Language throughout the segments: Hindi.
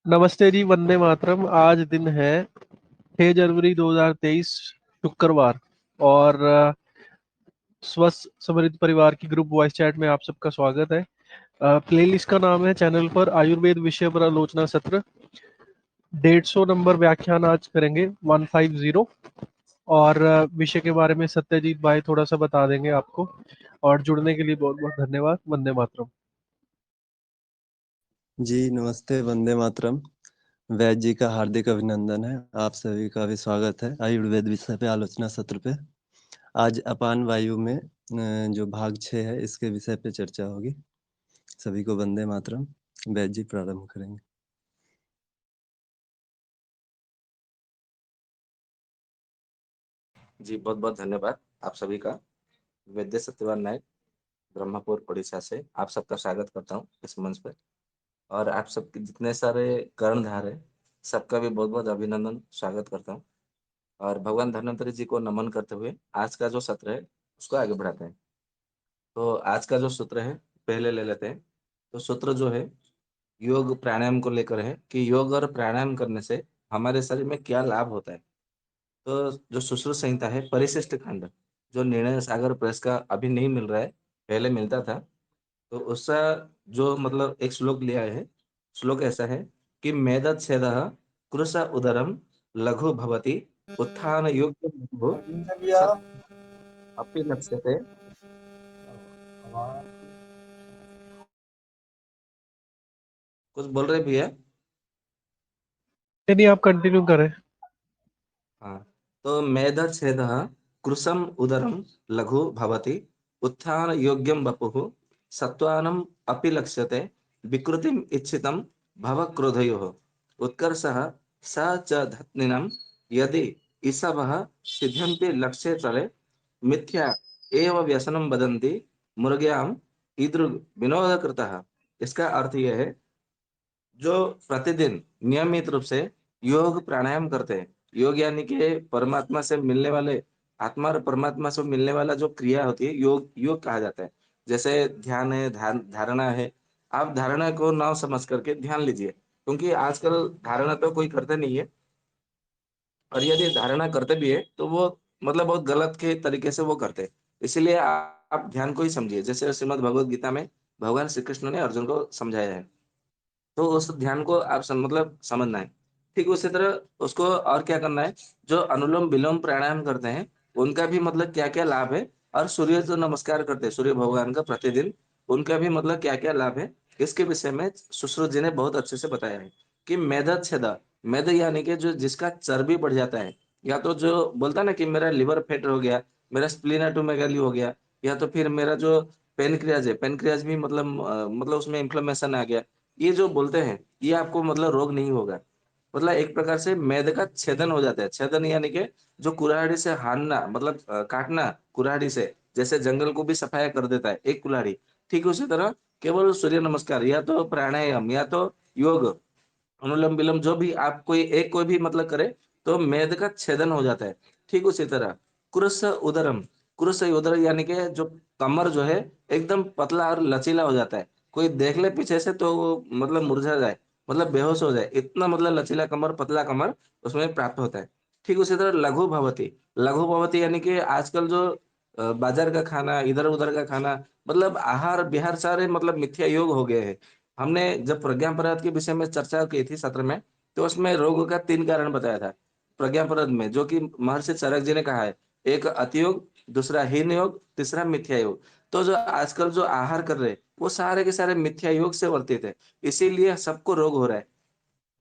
नमस्ते जी, वंदे मातरम। आज दिन है 6 जनवरी 2023, शुक्रवार। और स्वस्थ समृद्ध परिवार की ग्रुप वॉइस चैट में आप सबका स्वागत है। प्लेलिस्ट का नाम है चैनल पर आयुर्वेद विषय पर आलोचना सत्र। 150 नंबर व्याख्यान आज करेंगे, 150। और विषय के बारे में सत्यजीत भाई थोड़ा सा बता देंगे आपको। और जुड़ने के लिए बहुत बहुत धन्यवाद। वंदे मातरम। जी नमस्ते, वंदे मातरम। वैद्य जी का हार्दिक अभिनंदन है। आप सभी का भी स्वागत है आयुर्वेद विषय पे आलोचना सत्र पे। आज अपान वायु में जो भाग 6 है इसके विषय पे चर्चा होगी। सभी को वंदे मातरम। वैद्य जी प्रारंभ करेंगे। जी बहुत बहुत धन्यवाद आप सभी का। वैद्य सत्यवान नायक ब्रह्मपुर उड़ीसा से आप सबका स्वागत करता हूँ इस मंच पर। और आप सबके जितने सारे कर्णधार है सबका भी बहुत बहुत अभिनंदन स्वागत करता हूँ। और भगवान धन्वंतरि जी को नमन करते हुए आज का जो सत्र है उसको आगे बढ़ाते हैं। तो आज का जो सूत्र है पहले ले लेते हैं। तो सूत्र जो है योग प्राणायाम को लेकर है कि योग और प्राणायाम करने से हमारे शरीर में क्या लाभ होता है। तो जो सुश्रुत संहिता है परिशिष्ट खंड जो निर्णय सागर प्रेस का अभी नहीं मिल रहा है, पहले मिलता था। तो उसका जो मतलब एक श्लोक लिया है। श्लोक ऐसा है कि मेदत छेदः कृश उदरम लघु भवति उत्थान योग्य भूः सत् अपि लक्ष्यते। कुछ बोल रहे भैया? नहीं, आप कंटिन्यू करें। हाँ। तो मेदत छेदः कृशम उदरम लघु भवति उत्थान योग्यम वपुः सत्वानम अपि लक्ष्यते विकृतिम इच्छितम भव क्रोधयोः उत्कर्षः स च धत्निनम यदि ईशवः सिद्ध्यन्ति लक्ष्ये चले मिथ्या एव व्यसनम वदन्ति मुर्ग्याम ईदृग विनोद कृतः। इसका अर्थ यह है जो प्रतिदिन नियमित रूप से योग प्राणायाम करते हैं। योग यानी कि परमात्मा से मिलने वाले आत्मा और परमात्मा से मिलने वाला जो क्रिया होती है योग योग कहा जाता है। जैसे ध्यान है, धारणा है। आप धारणा को ना समझ करके ध्यान लीजिए, क्योंकि आजकल धारणा तो कोई करते नहीं है। और यदि धारणा करते भी है तो वो मतलब बहुत गलत के तरीके से वो करते हैं। इसलिए आप ध्यान को ही समझिए, जैसे श्रीमद् भगवद गीता में भगवान श्री कृष्ण ने अर्जुन को समझाया है। तो उस ध्यान को आप मतलब समझना है। ठीक उसी तरह उसको और क्या करना है, जो अनुलोम विलोम प्राणायाम करते हैं उनका भी मतलब क्या क्या लाभ है। और सूर्य जो नमस्कार करते हैं सूर्य भगवान का प्रतिदिन, उनका भी मतलब क्या क्या लाभ है। इसके विषय में सुश्रुत जी ने बहुत अच्छे से बताया है कि मेद छेद, मेद यानी कि जो जिसका चर्बी बढ़ जाता है, या तो जो बोलता है ना कि मेरा लिवर फेट हो गया, मेरा स्प्लीनाटोमेगाली हो गया, या तो फिर मेरा जो पेनक्रियाज है, पेनक्रियाज भी मतलब उसमें इंफ्लेमेशन आ गया। ये जो बोलते हैं ये आपको मतलब रोग नहीं होगा। मतलब एक प्रकार से मैदे का छेदन हो जाता है। छेदन यानी कि जो कुल्हाड़ी से हानना मतलब काटना कुल्हाड़ी से, जैसे जंगल को भी सफाया कर देता है एक कुल्हाड़ी। ठीक उसी तरह केवल सूर्य नमस्कार या तो प्राणायाम या तो योग अनुलोम विलोम जो भी आप कोई भी मतलब करे तो मेद का छेदन हो जाता है। ठीक उसी तरह कुरुस उदरम, कुरुस उदर यानी कि जो कमर जो है एकदम पतला और लचीला हो जाता है। कोई देख ले पीछे से तो वो मतलब मुरझा जाए, मतलब बेहोश हो जाए, इतना मतलब लचीला कमर पतला कमर उसमें प्राप्त होता है। ठीक उसी तरह लघु भवती, लघु भवती यानी कि आजकल जो बाजार का खाना इधर उधर का खाना मतलब आहार विहार सारे मतलब मिथ्या योग हो गए हैं। हमने जब प्रज्ञापराध के विषय में चर्चा की थी सत्र में, तो उसमें रोग का 3 कारण बताया था प्रज्ञापराध में, जो कि महर्षि चरक जी ने कहा है। एक अतियोग, दूसरा हीन योग, तीसरा मिथ्या योग। तो जो आजकल जो आहार कर रहे हैं वो सारे के सारे मिथ्या योग से वर्तित है, इसीलिए सबको रोग हो रहा है।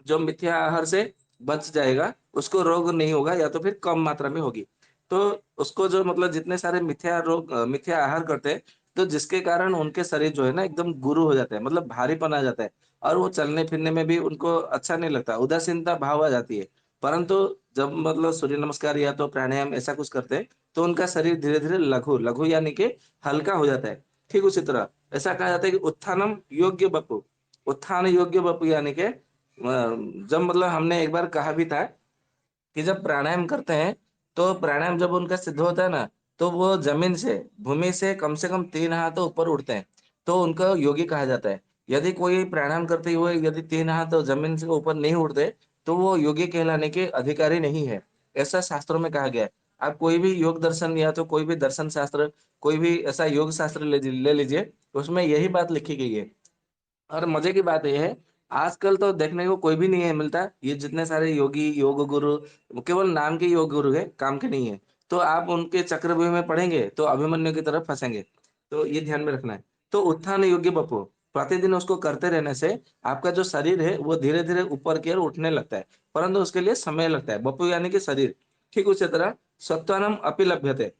जो मिथ्या आहार से बच जाएगा उसको रोग नहीं होगा, या तो फिर कम मात्रा में होगी। तो उसको जो मतलब जितने सारे मिथ्या आहार करते हैं, तो जिसके कारण उनके शरीर जो है ना एकदम गुरु हो जाता है, मतलब भारीपन आ जाता है। और वो चलने फिरने में भी उनको अच्छा नहीं लगता, उदासीनता भाव आ जाती है। परंतु जब मतलब सूर्य नमस्कार या तो प्राणायाम ऐसा कुछ करते हैं तो उनका शरीर धीरे धीरे लघु लघु यानी कि हल्का हो जाता है। ठीक उसी तरह ऐसा कहा जाता है कि उत्थानम योग्य बपु, उत्थान योग्य बपु यानी कि जब मतलब हमने एक बार कहा भी था कि जब प्राणायाम करते हैं तो प्राणायाम जब उनका सिद्ध होता है ना, तो वो जमीन से भूमि से कम 3 हाथ ऊपर उठते हैं, तो उनका योगी कहा जाता है। यदि कोई प्राणायाम करते हुए यदि 3 हाथ तो जमीन से ऊपर नहीं उठते, तो वो योगी कहलाने के अधिकारी नहीं है। ऐसा शास्त्रों में कहा गया है। आप कोई भी योग दर्शन या तो कोई भी दर्शन शास्त्र, कोई भी ऐसा योग शास्त्र ले लीजिए, उसमें यही बात लिखी गई है। और मजे की बात ये है, आजकल तो देखने को कोई भी नहीं है मिलता। ये जितने सारे योगी, योग गुरु, वो केवल नाम के योग गुरु है, काम के नहीं है। तो आप उनके चक्रव्यूह में पढ़ेंगे, तो अभिमन्यु की तरफ फँसेंगे। तो ये ध्यान में रखना है। तो उत्थान योग्य बपु, प्रतिदिन उसको करते रहने से आपका जो शरीर है, वो धीरे-धीरे ऊपर की ओर उठने लगता है, परंतु उसके लिए समय लगता है। बपु यानी कि शरीर। ठीक उसी तरह सत्वानम अपि लभ्यते।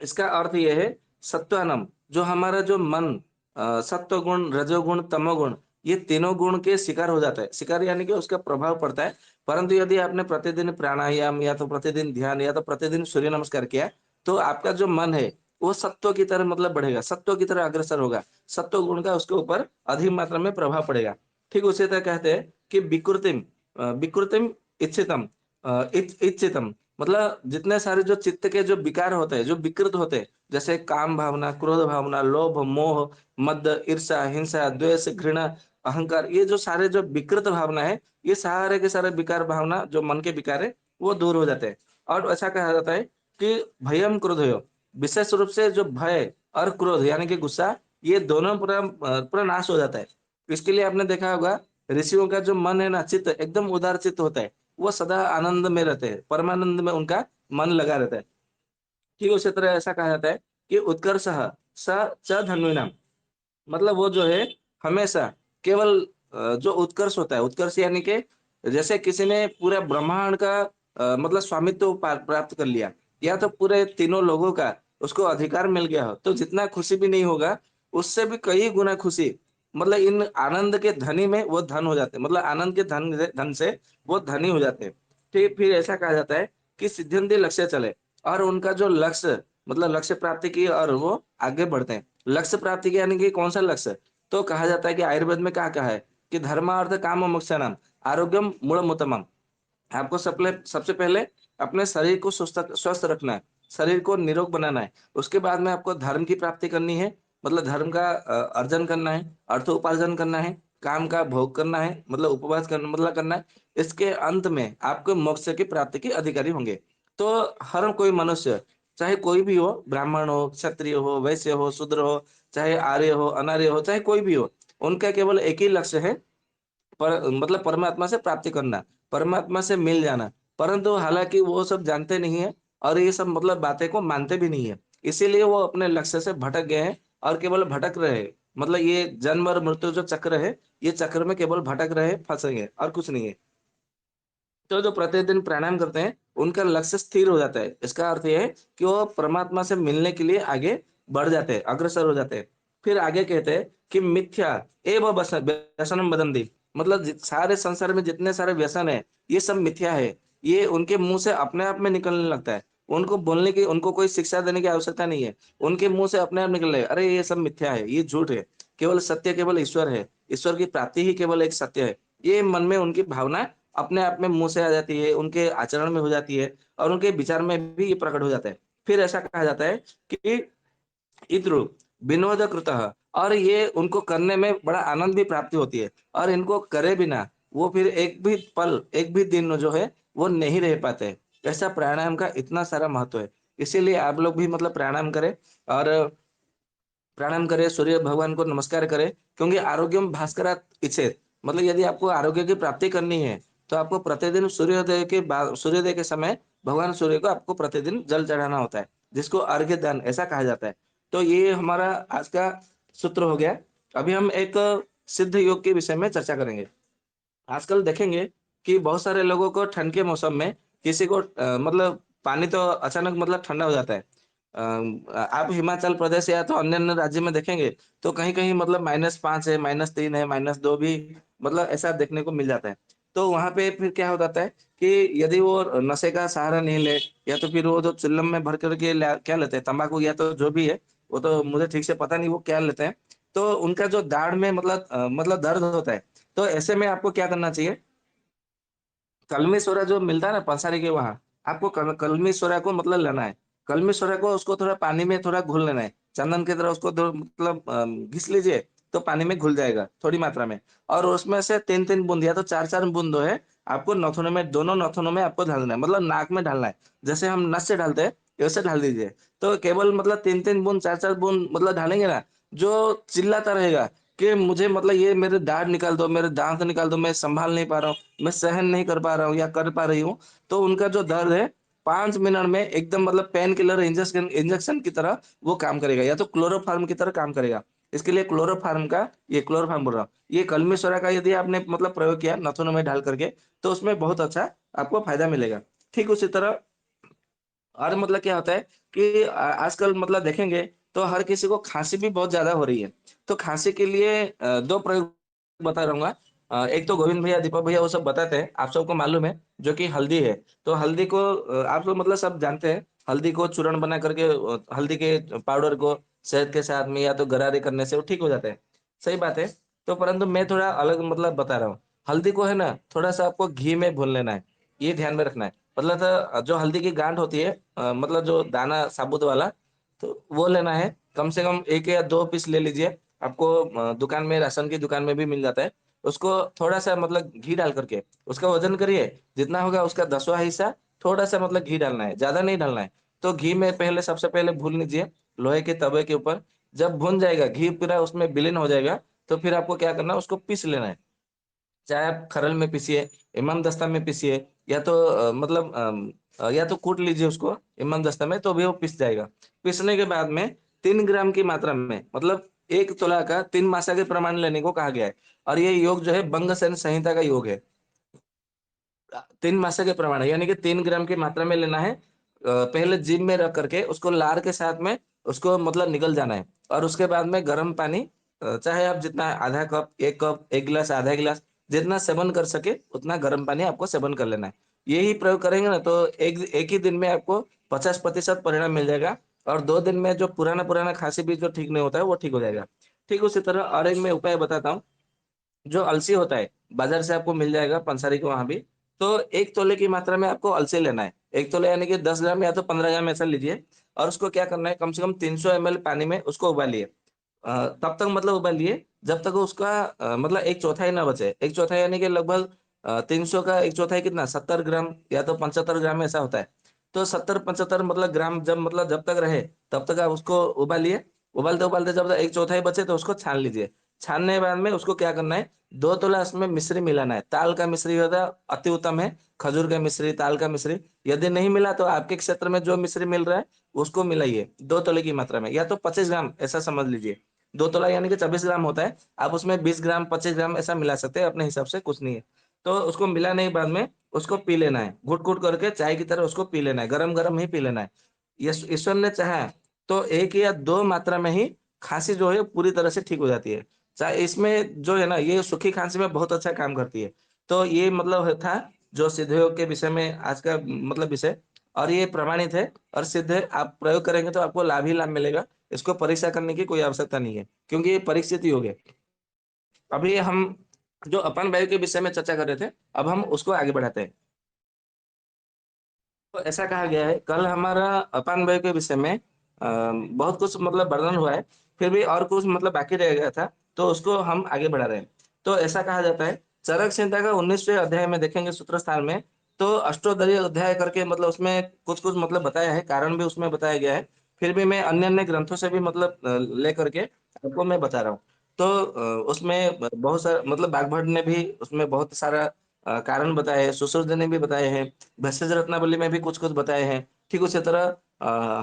इसका अर्थ ये है सत्वानम, जो हमारा जो मन सत्व गुण, रजोगुण, तमोगुण, ये तीनों गुण के शिकार हो जाता है। शिकार यानी कि उसका प्रभाव पड़ता है। परंतु यदि आपने प्रतिदिन प्राणायाम या तो प्रतिदिन ध्यान या तो प्रतिदिन सूर्य नमस्कार किया, तो आपका जो मन है, वो सत्व की तरह मतलब बढ़ेगा, सत्व की तरह अग्रसर होगा। सत्व गुण का उसके ऊपर अधिक मात्रा में प्रभाव पड़ेगा। ठीक उसी तरह कहते हैं कि विकृतिम इच्छितम इच्छितम, मतलब जितने सारे जो चित्त के जो विकार होते हैं, जो विकृत होते हैं, जैसे काम भावना, क्रोध भावना, लोभ, मोह, मद, ईर्ष्या, हिंसा, द्वेष, घृणा, अहंकार, ये जो सारे जो विकृत भावना है, ये सारे के सारे विकार भावना जो मन के विकार है, वो दूर हो जाते हैं। और ऐसा कहा जाता है कि भयम क्रोधयो, विशेष रूप से जो भय और क्रोध यानी कि गुस्सा, ये दोनों पूरा नाश हो जाता है। इसके लिए आपने देखा होगा, ऋषियों का जो मन है ना, चित्त एकदम उदार चित्त होता है। वो सदा आनंद में रहते हैं, परमानंद में उनका मन लगा रहता है। ठीक उसी तरह ऐसा कहा जाता है कि उत्कर्षः स च धन्विनाम, मतलब वो जो है हमेशा केवल जो उत्कर्ष होता है, उत्कर्ष यानी कि जैसे किसी ने पूरे ब्रह्मांड का मतलब स्वामित्व प्राप्त कर लिया, या तो पूरे तीनों लोगों का उसको अधिकार मिल गया हो, तो जितना खुशी भी नहीं होगा, उससे भी कई गुना खुशी, मतलब इन आनंद के धनी में वो धन हो जाते हैं, मतलब आनंद के धन से वो धनी हो जाते हैं। ठीक फिर ऐसा कहा जाता है कि सिद्ध्यंति लक्ष्य चले, और उनका जो लक्ष्य मतलब लक्ष्य प्राप्ति की और वो आगे बढ़ते हैं। लक्ष्य प्राप्ति की यानी कि कौन-सा लक्ष्य? तो कहा जाता है कि आयुर्वेद में क्या कहा है कि धर्मार्थ काम मोक्षाणाम आरोग्यम मूलमुत्तमम। आपको सबसे पहले अपने शरीर को स्वस्थ रखना है, शरीर को निरोग बनाना है। उसके बाद में आपको धर्म की प्राप्ति करनी है, मतलब धर्म का अर्जन करना है, अर्थ उपार्जन करना है, काम का भोग करना है, मतलब उपवास करना मतलब करना है। इसके अंत में आपको मोक्ष की प्राप्ति के अधिकारी होंगे। तो हर कोई मनुष्य, चाहे कोई भी हो, ब्राह्मण हो, क्षत्रिय हो, वैश्य हो, शूद्र हो, चाहे आर्य हो, अनार्य हो, चाहे कोई भी हो, उनका केवल एक ही लक्ष्य है, पर मतलब परमात्मा से प्राप्ति करना, परमात्मा से मिल जाना। परंतु हालाँकि वो सब जानते नहीं हैं और ये सब मतलब बातें को मानते भी नहीं है। इसीलिए वो अपने लक्ष्य से भटक गए हैं और केवल भटक रहे हैं। मतलब ये जन्म और मृत्यु जो चक्र है, ये चक्र में केवल भटक रहे हैं, फँसे हैं और कुछ नहीं है। तो जो प्रतिदिन प्राणायाम करते हैं, उनका लक्ष्य स्थिर हो जाता है। इसका अर्थ ये है कि वो परमात्मा से मिलने के लिए आगे बढ़ जाते हैं, अग्रसर हो जाते हैं। फिर आगे कहते हैं कि मिथ्या एव व्यसनम वदन्ति, मतलब सारे संसार में जितने सारे व्यसन है, ये सब मिथ्या है। ये उनके मुँह से अपने आप में निकलने लगता है। उनको बोलने की, उनको कोई शिक्षा देने की आवश्यकता नहीं है। उनके मुँह से अपने आप निकल रहा है, अरे ये सब मिथ्या है, ये झूठ है। केवल सत्य केवल ईश्वर है। ईश्वर की प्राप्ति ही केवल एक सत्य है। ये मन में उनकी भावना अपने आप में मुँह से आ जाती है, उनके आचरण में हो जाती है और उनके विचार में भी ये प्रकट हो जाता है। फिर ऐसा कहा जाता है कि इद्रु विनोद कृतः, और ये उनको करने में बड़ा आनंद भी प्राप्ति होती है, और इनको करे बिना वो फिर एक भी पल, एक भी दिन जो है वो नहीं रह पाते हैं। ऐसा प्राणायाम का इतना सारा महत्व है। इसीलिए आप लोग भी मतलब प्राणायाम करें, और प्राणायाम करें, सूर्य भगवान को नमस्कार करें, क्योंकि आरोग्यम भास्करात् इच्छेत्, मतलब यदि आपको आरोग्य की प्राप्ति करनी है, तो आपको प्रतिदिन सूर्योदय के समय भगवान सूर्य को आपको प्रतिदिन जल चढ़ाना होता है, जिसको अर्घ्य दान ऐसा कहा जाता है। तो ये हमारा आज का सूत्र हो गया। अभी हम एक सिद्ध योग के विषय में चर्चा करेंगे। आजकल देखेंगे कि बहुत सारे लोगों को ठंड के मौसम में किसी को मतलब पानी तो अचानक मतलब ठंडा हो जाता है। आप हिमाचल प्रदेश या तो अन्य-अन्य राज्य में देखेंगे, तो कहीं-कहीं मतलब -5 है, -3 है, -2 भी मतलब ऐसा देखने को मिल जाता है। तो वहाँ पे फिर क्या हो जाता है कि यदि वो नशे का सहारा नहीं ले, या तो फिर वो जो चिल्लम में भर कर के क्या लेते हैं, तम्बाकू या तो जो भी है, वो तो मुझे ठीक से पता नहीं वो क्या लेते हैं। तो उनका जो दाढ़ में मतलब दर्द होता है। तो ऐसे में आपको क्या करना चाहिए, कलमी सोडा जो मिलता है ना पंसारी के वहाँ, आपको कलमी सोडा को मतलब लेना है। कलमी सोडा को उसको थोड़ा पानी में थोड़ा घोल लेना है। चंदन की तरह उसको मतलब घिस लीजिए, तो पानी में घुल जाएगा थोड़ी मात्रा में। और उसमें से 3-3 बूंद या तो 4-4 बूंद जो है आपको नाखूनों में, दोनों नाखूनों में आपको डालना है, मतलब नाक में डालना है। जैसे हम नस से डालते हैं वैसे डाल दीजिए। तो केवल मतलब 3-3 बूंद 4-4 बूंद मतलब डालेंगे ना, जो चिल्लाता रहेगा कि मुझे मतलब ये मेरे दाढ़ निकाल दो, मेरे दांत निकाल दो, मैं संभाल नहीं पा रहा हूँ, मैं सहन नहीं कर पा रहा हूँ या कर पा रही हूँ, तो उनका जो दर्द है 5 मिनट में एकदम मतलब पेन किलर इंजेक्शन इंजेक्शन की तरह वो काम करेगा, या तो क्लोरोफार्म की तरह काम करेगा। इसके लिए क्लोरोफार्म का, ये क्लोरोफार्म बोल रहा हूँ, ये कलमी सोरा का यदि आपने मतलब प्रयोग किया नाखूनों में डाल करके, तो उसमें बहुत अच्छा आपको फायदा मिलेगा। ठीक उसी तरह और मतलब क्या होता है कि आजकल मतलब देखेंगे तो हर किसी को खांसी भी बहुत ज्यादा हो रही है। तो खांसी के लिए 2 प्रयोग बता रहूँगा। एक तो गोविंद भैया, दीपक भैया वो सब बताते हैं, आप सबको मालूम है, जो कि हल्दी है। तो हल्दी को आप लोग मतलब सब जानते हैं, हल्दी को चूर्ण बना करके हल्दी के पाउडर को शहद के साथ में या तो गरारे करने से वो ठीक हो जाता है। सही बात है। तो परंतु मैं थोड़ा अलग मतलब बता रहा हूँ। हल्दी को है ना थोड़ा-सा आपको घी में भून लेना है, ये ध्यान में रखना है। मतलब जो हल्दी की गांठ होती है, मतलब जो दाना साबुत वाला, तो वो लेना है। कम से कम 1 या 2 पीस ले लीजिए। आपको दुकान में, राशन की दुकान में भी मिल जाता है। उसको थोड़ा-सा मतलब घी डाल करके उसका वज़न करिए, जितना होगा उसका 10वाँ हिस्सा थोड़ा-सा मतलब घी डालना है, ज़्यादा नहीं डालना है। तो घी में पहले सबसे पहले भून लीजिए, लोहे के तवे के ऊपर। जब भुन जाएगा, घी पूरा उसमें विलीन हो जाएगा, तो फिर आपको क्या करना है, उसको पीस लेना है। चाहे आप खरल में पीसिए, इमामदस्ता में पीसिए, या तो या तो कूट लीजिए उसको इमामदस्ता में, तो भी वो पिस जाएगा। पीसने के बाद में 3 ग्राम की मात्रा में, मतलब 1 तोला का 3 मासा के प्रमाण लेने को कहा गया है। और ये योग जो है भंग सेन संहिता का योग है। 3 मासा के प्रमाण है, यानी कि 3 ग्राम की मात्रा में लेना है। पहले जीभ में रख करके उसको लार के साथ में उसको मतलब निगल जाना है। और उसके बाद में गर्म पानी, चाहे आप जितना आधा कप, 1 गिलास, आधा गिलास, जितना सेवन कर सके उतना गर्म पानी आपको सेवन कर लेना है। यही प्रयोग करेंगे ना तो एक एक ही दिन में आपको 50% परिणाम मिल जाएगा। और 2 दिन में जो पुराना-पुराना खाँसी भी जो ठीक नहीं होता है वो ठीक हो जाएगा। ठीक उसी तरह और एक मैं उपाय बताता हूँ। जो अलसी होता है, बाज़ार से आपको मिल जाएगा पंसारी के वहाँ भी। तो 1 तोले की मात्रा में आपको अलसी लेना है। 1 तोले यानी कि 10 ग्राम या तो 15 ग्राम ऐसा लीजिए। और उसको क्या करना है, कम से कम 300 एमएल पानी में उसको उबालिए। तब तक मतलब उबालिए जब तक उसका मतलब 1/4 ना बचे। 1/4 यानी कि लगभग 300 का 1/4 कितना, 70 ग्राम या तो 75 ग्राम ऐसा होता है। तो 70-75 मतलब ग्राम जब तक रहे, तब तक आप उसको उबालिए। उबालते-उबालते जब 1/4 बचे तो उसको छान लीजिए। छानने के बाद में उसको क्या करना है, 2 तोला उसमें मिश्री मिलाना है। ताल का मिश्री होता है, अति उत्तम है। खजूर का मिश्री, ताल का मिश्री। यदि नहीं मिला तो आपके क्षेत्र में जो मिश्री मिल रहा है, उसको मिलाइए 2 तोले की मात्रा में, या तो 25 ग्राम ऐसा समझ लीजिए। 2 तोला यानी कि 24 ग्राम होता है। आप उसमें 20 ग्राम, 25 ग्राम ऐसा मिला सकते हैं, अपने हिसाब से, कुछ नहीं है। तो उसको मिलाने के बाद में उसको पी लेना है। घुट-घुट करके चाय की तरह उसको पी लेना है, गरम-गरम ही पी लेना है। ईश्वर ने चाहा तो 1 या 2 मात्रा में ही खाँसी जो है पूरी तरह से ठीक हो जाती है। चाहे इसमें जो है ना, ये सूखी खाँसी में बहुत अच्छा काम करती है। तो ये मतलब था जो सिद्ध योग के विषय में आज का मतलब विषय। और ये प्रमाणित है और सिद्ध है। आप प्रयोग करेंगे तो आपको लाभ ही लाभ मिलेगा। इसको परीक्षा करने की कोई आवश्यकता नहीं है, क्योंकि ये परीक्षित योग है। अभी हम जो अपान वायु के विषय में चर्चा कर रहे थे, अब हम उसको आगे बढ़ाते हैं। तो ऐसा कहा गया है, कल हमारा अपान वायु के विषय में बहुत कुछ मतलब वर्णन हुआ है, फिर भी और कुछ मतलब बाकी रह गया था, तो उसको हम आगे बढ़ा रहे हैं। तो ऐसा कहा जाता है, चरक संहिता का 19वें अध्याय में देखेंगे सूत्र स्थान में, तो अष्टोदरी अध्याय करके मतलब उसमें कुछ-कुछ मतलब बताया है, कारण भी उसमें बताया गया है। फिर भी मैं अन्य-अन्य ग्रंथों से भी मतलब लेकर के आपको मैं बता रहा हूँ। तो उसमें बहुत सारा मतलब बागभट्ट ने भी उसमें बहुत सारा कारण बताए हैं, सुश्रुत ने भी बताए हैं। भैषज रत्नावली में भी कुछ-कुछ बताए हैं। ठीक उसी तरह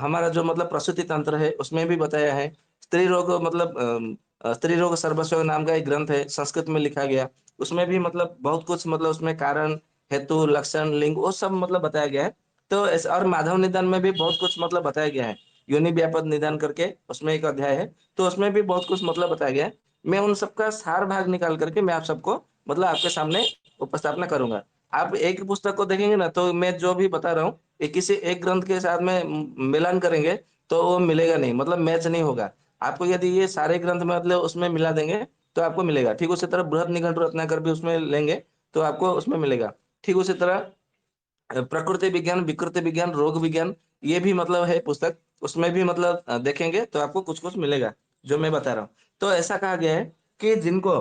हमारा जो मतलब प्रसूति तंत्र है, उसमें भी बताया है। स्त्री रोग मतलब स्त्री रोग सर्वस्व नाम का एक ग्रंथ है, संस्कृत में लिखा गया। उसमें भी मतलब बहुत कुछ मतलब उसमें कारण, हेतु, लक्षण, लिंग वो सब मतलब बताया गया है। तो ऐसे और माधव निदान में भी बहुत कुछ मतलब बताया गया है। योनि व्यापद निदान करके उसमें एक अध्याय है, तो उसमें भी बहुत कुछ मतलब बताया गया है। मैं उन सबका सार भाग निकाल करके मैं आप सबको मतलब आपके सामने उपस्थापना करूँगा। आप एक पुस्तक को देखेंगे ना तो मैं जो भी बता रहा हूँ, ये किसी एक ग्रंथ के साथ में मिलान करेंगे तो वो मिलेगा नहीं, मतलब मैच नहीं होगा। आपको यदि ये सारे ग्रंथ मतलब उसमें मिला देंगे तो आपको मिलेगा। ठीक उसी तरह बृहद रत्नाकर भी उसमें लेंगे तो आपको उसमें मिलेगा। ठीक उसी तरह प्रकृति विज्ञान, विकृति विज्ञान, रोग विज्ञान, ये भी मतलब है पुस्तक। उसमें भी मतलब देखेंगे तो आपको कुछ-कुछ मिलेगा, जो मैं बता रहा हूँ। तो ऐसा कहा गया है कि जिनको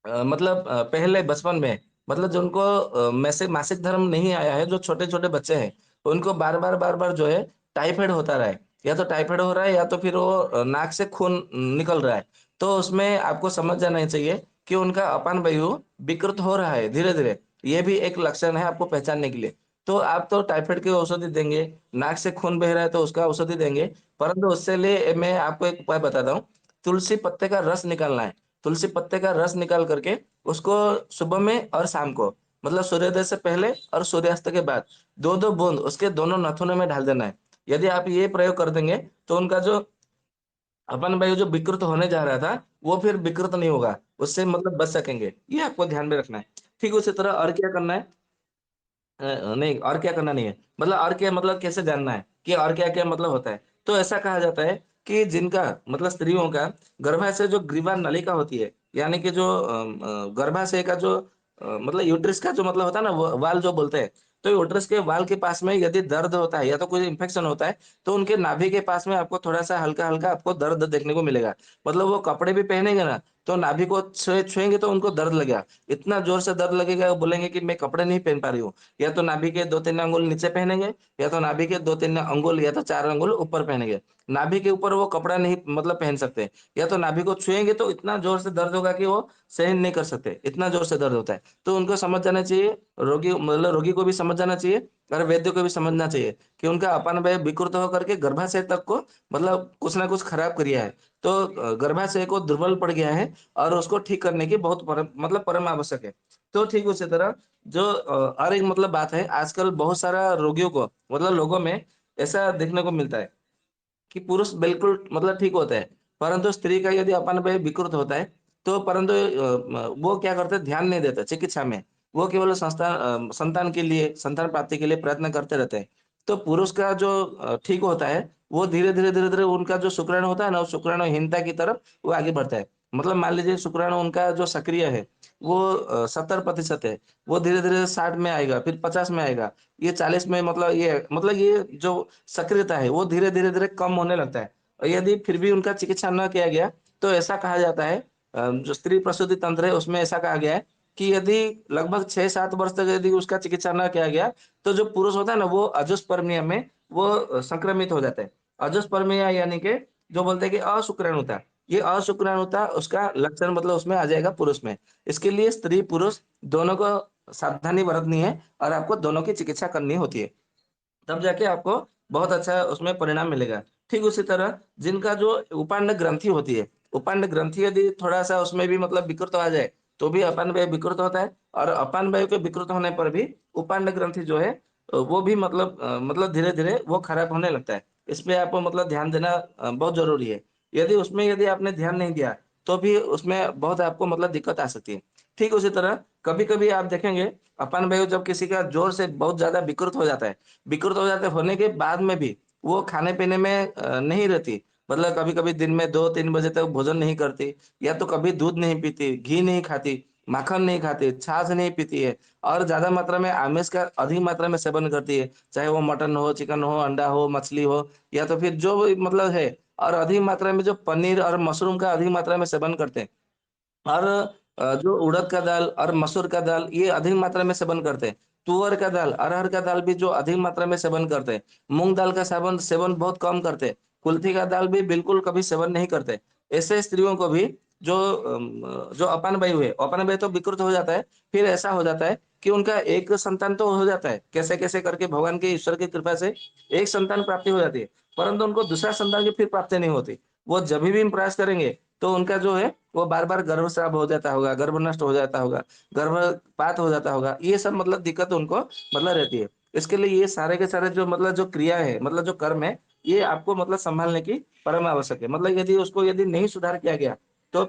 मतलब पहले बचपन में मतलब जो उनको मासिक धर्म नहीं आया है, जो छोटे-छोटे बच्चे हैं, उनको बार-बार जो है टाइफाइड होता रहा है। या तो टाइफाइड हो रहा है या तो फिर वो नाक से खून निकल रहा है। तो उसमें आपको समझ जाना चाहिए कि उनका अपान वायु विकृत हो रहा है धीरे-धीरे। ये भी एक लक्षण है आपको पहचानने के लिए। तो आप तो टाइफाइड की औषधि देंगे, नाक से खून बह रहा है तो उसका औषधि देंगे, परंतु उससे लिए मैं आपको एक उपाय बताता हूँ। तुलसी पत्ते का रस निकालना है। तुलसी पत्ते का रस निकाल करके उसको सुबह में और शाम को मतलब सूर्योदय से पहले और सूर्यास्त के बाद 2-2 बूंद उसके दोनों नाखूनों में डाल देना है। यदि आप ये प्रयोग कर देंगे तो उनका जो अपन वायु जो विकृत होने जा रहा था, वो फिर विकृत नहीं होगा। उससे मतलब बच सकेंगे। ये आपको ध्यान में रखना है। ठीक उसी तरह और क्या करना है? नहीं और क्या करना नहीं है। मतलब और क्या मतलब कैसे जानना है कि और क्या-क्या मतलब होता है? तो ऐसा कहा जाता है कि जिनका मतलब स्त्रियों का गर्भाशय जो ग्रीवा नलिका होती है, यानी कि जो गर्भाशय का जो मतलब यूट्रस का जो मतलब होता है ना व वाल्व जो बोलते हैं, तो यूट्रस के वाल्व के पास में यदि दर्द होता है या तो कोई इन्फेक्शन होता है, तो उनके नाभि के पास में आपको थोड़ा-सा हल्का-हल्का आपको दर्द देखने को मिलेगा। मतलब वो कपड़े भी पहनेंगे ना, तो नाभि को छुएँगे तो उनको दर्द लगेगा। इतना ज़ोर से दर्द लगेगा, वो बोलेंगे कि मैं कपड़े नहीं पहन पा रही हूँ। या तो नाभि के 2-3 अंगुल नीचे पहनेंगे, या तो नाभि के 2-3 अंगुल या तो 4 अंगुल ऊपर पहनेंगे। नाभि के ऊपर वो कपड़ा नहीं मतलब पहन सकते, या तो नाभि को छुएँगे तो इतना ज़ोर से दर्द होगा कि वो सहन नहीं कर सकते, इतना ज़ोर से दर्द होता है। तो उनको समझ जाना चाहिए, रोगी मतलब रोगी को भी समझ जाना चाहिए और वैद्य को भी समझना चाहिए कि उनका अपानवायु विकृत होकर के गर्भाशय तक को मतलब कुछ ना कुछ खराब कर दिया है। तो गर्भाशय को दुर्बल पड़ गया है और उसको ठीक करने की बहुत परम आवश्यक है। तो ठीक उसी तरह जो और एक मतलब बात है, आजकल बहुत सारा रोगियों को मतलब लोगों में ऐसा देखने को मिलता है कि पुरुष बिल्कुल मतलब ठीक होता है, परंतु स्त्री का यदि अपानवायु विकृत होता है, तो परंतु वो क्या करते हैं, ध्यान नहीं देते चिकित्सा में। वो केवल संतान के लिए, संतान प्राप्ति के लिए प्रयत्न करते रहते हैं। तो पुरुष का जो ठीक होता है, वो धीरे-धीरे उनका जो शुक्राणु होता है ना, वो शुक्राणुहीनता की तरफ वो आगे बढ़ता है। मतलब मान लीजिए शुक्राणु उनका जो सक्रिय है, वो 70% है, वो धीरे-धीरे 60 में आएगा, फिर 50 में आएगा, ये 40 में मतलब ये जो सक्रियता है, वो धीरे-धीरे कम होने लगता है। और यदि फिर भी उनका चिकित्सा न किया गया, तो ऐसा कहा जाता है जो स्त्री प्रसूति तंत्र है, उसमें ऐसा कहा गया है कि यदि लगभग 6-7 वर्ष तक यदि उसका चिकित्सा न किया गया, तो जो पुरुष होता है ना, वो अज़ोस्पर्मिया में वो संक्रमित हो जाता है। अज़ोस्पर्मिया यानी कि जो बोलते हैं कि अशुक्राणुता, ये अशुक्राणुता उसका लक्षण मतलब उसमें आ जाएगा पुरुष में। इसके लिए स्त्री-पुरुष दोनों को सावधानी बरतनी है और आपको दोनों की चिकित्सा करनी होती है। तब जाके आपको बहुत अच्छा उसमें परिणाम मिलेगा। ठीक उसी तरह जिनका जो उपांड ग्रंथि होती है, उपांड ग्रंथि यदि थोड़ा-सा उसमें भी मतलब विकृत आ जाए, तो भी अपान वायु विकृत होता है और अपान वायु के विकृत होने पर भी उपांड ग्रंथि जो है वो भी मतलब धीरे-धीरे वो खराब होने लगता है। इसपे आपको मतलब ध्यान देना बहुत ज़रूरी है। यदि आपने ध्यान नहीं दिया, तो भी उसमें बहुत आपको मतलब दिक्कत आ सकती है। ठीक उसी तरह कभी-कभी आप देखेंगे अपान वायु जब किसी का ज़ोर से बहुत ज़्यादा विकृत हो जाते होने के बाद में भी वो खाने-पीने में नहीं रहती। मतलब कभी-कभी दिन में 2-3 बजे तक भोजन नहीं करती या तो कभी दूध नहीं पीती, घी नहीं खाती, माखन नहीं खाती, छाछ नहीं पीती है और ज़्यादा मात्रा में आमिष का अधिक मात्रा में सेवन करती है। चाहे वो मटन हो, चिकन हो, अंडा हो, मछली हो या तो फिर जो भी मतलब है और अधिक मात्रा में जो पनीर और मशरूम का अधिक मात्रा में सेवन करते हैं। और जो उड़द का दाल और मसूर का दाल ये अधिक मात्रा में सेवन करते हैं। तुअर का दाल, अरहर का दाल भी जो अधिक मात्रा में सेवन करते हैं। मूँग दाल का सेवन सेवन बहुत कम करते हैं। कुल्थी का दाल भी बिल्कुल कभी सेवन नहीं करते। ऐसे स्त्रियों को भी जो अपान वायु है, अपान वायु तो विकृत हो जाता है, फिर ऐसा हो जाता है कि उनका एक संतान तो हो जाता है। कैसे-कैसे करके भगवान के ईश्वर की कृपा से एक संतान प्राप्ति हो जाती है, परंतु उनको दूसरा संतान की फिर प्राप्ति नहीं होती। वो जभी भी प्रयास करेंगे, तो उनका जो है वो बार-बार गर्भस्राव हो जाता होगा, गर्भ नष्ट हो जाता होगा, गर्भपात हो जाता होगा। ये सब मतलब दिक्कत उनको मतलब रहती है। इसके लिए ये सारे के सारे जो मतलब जो क्रिया है, मतलब जो कर्म है, ये आपको मतलब सँभालने की परम आवश्यक है। मतलब यदि नहीं सुधार किया गया, तो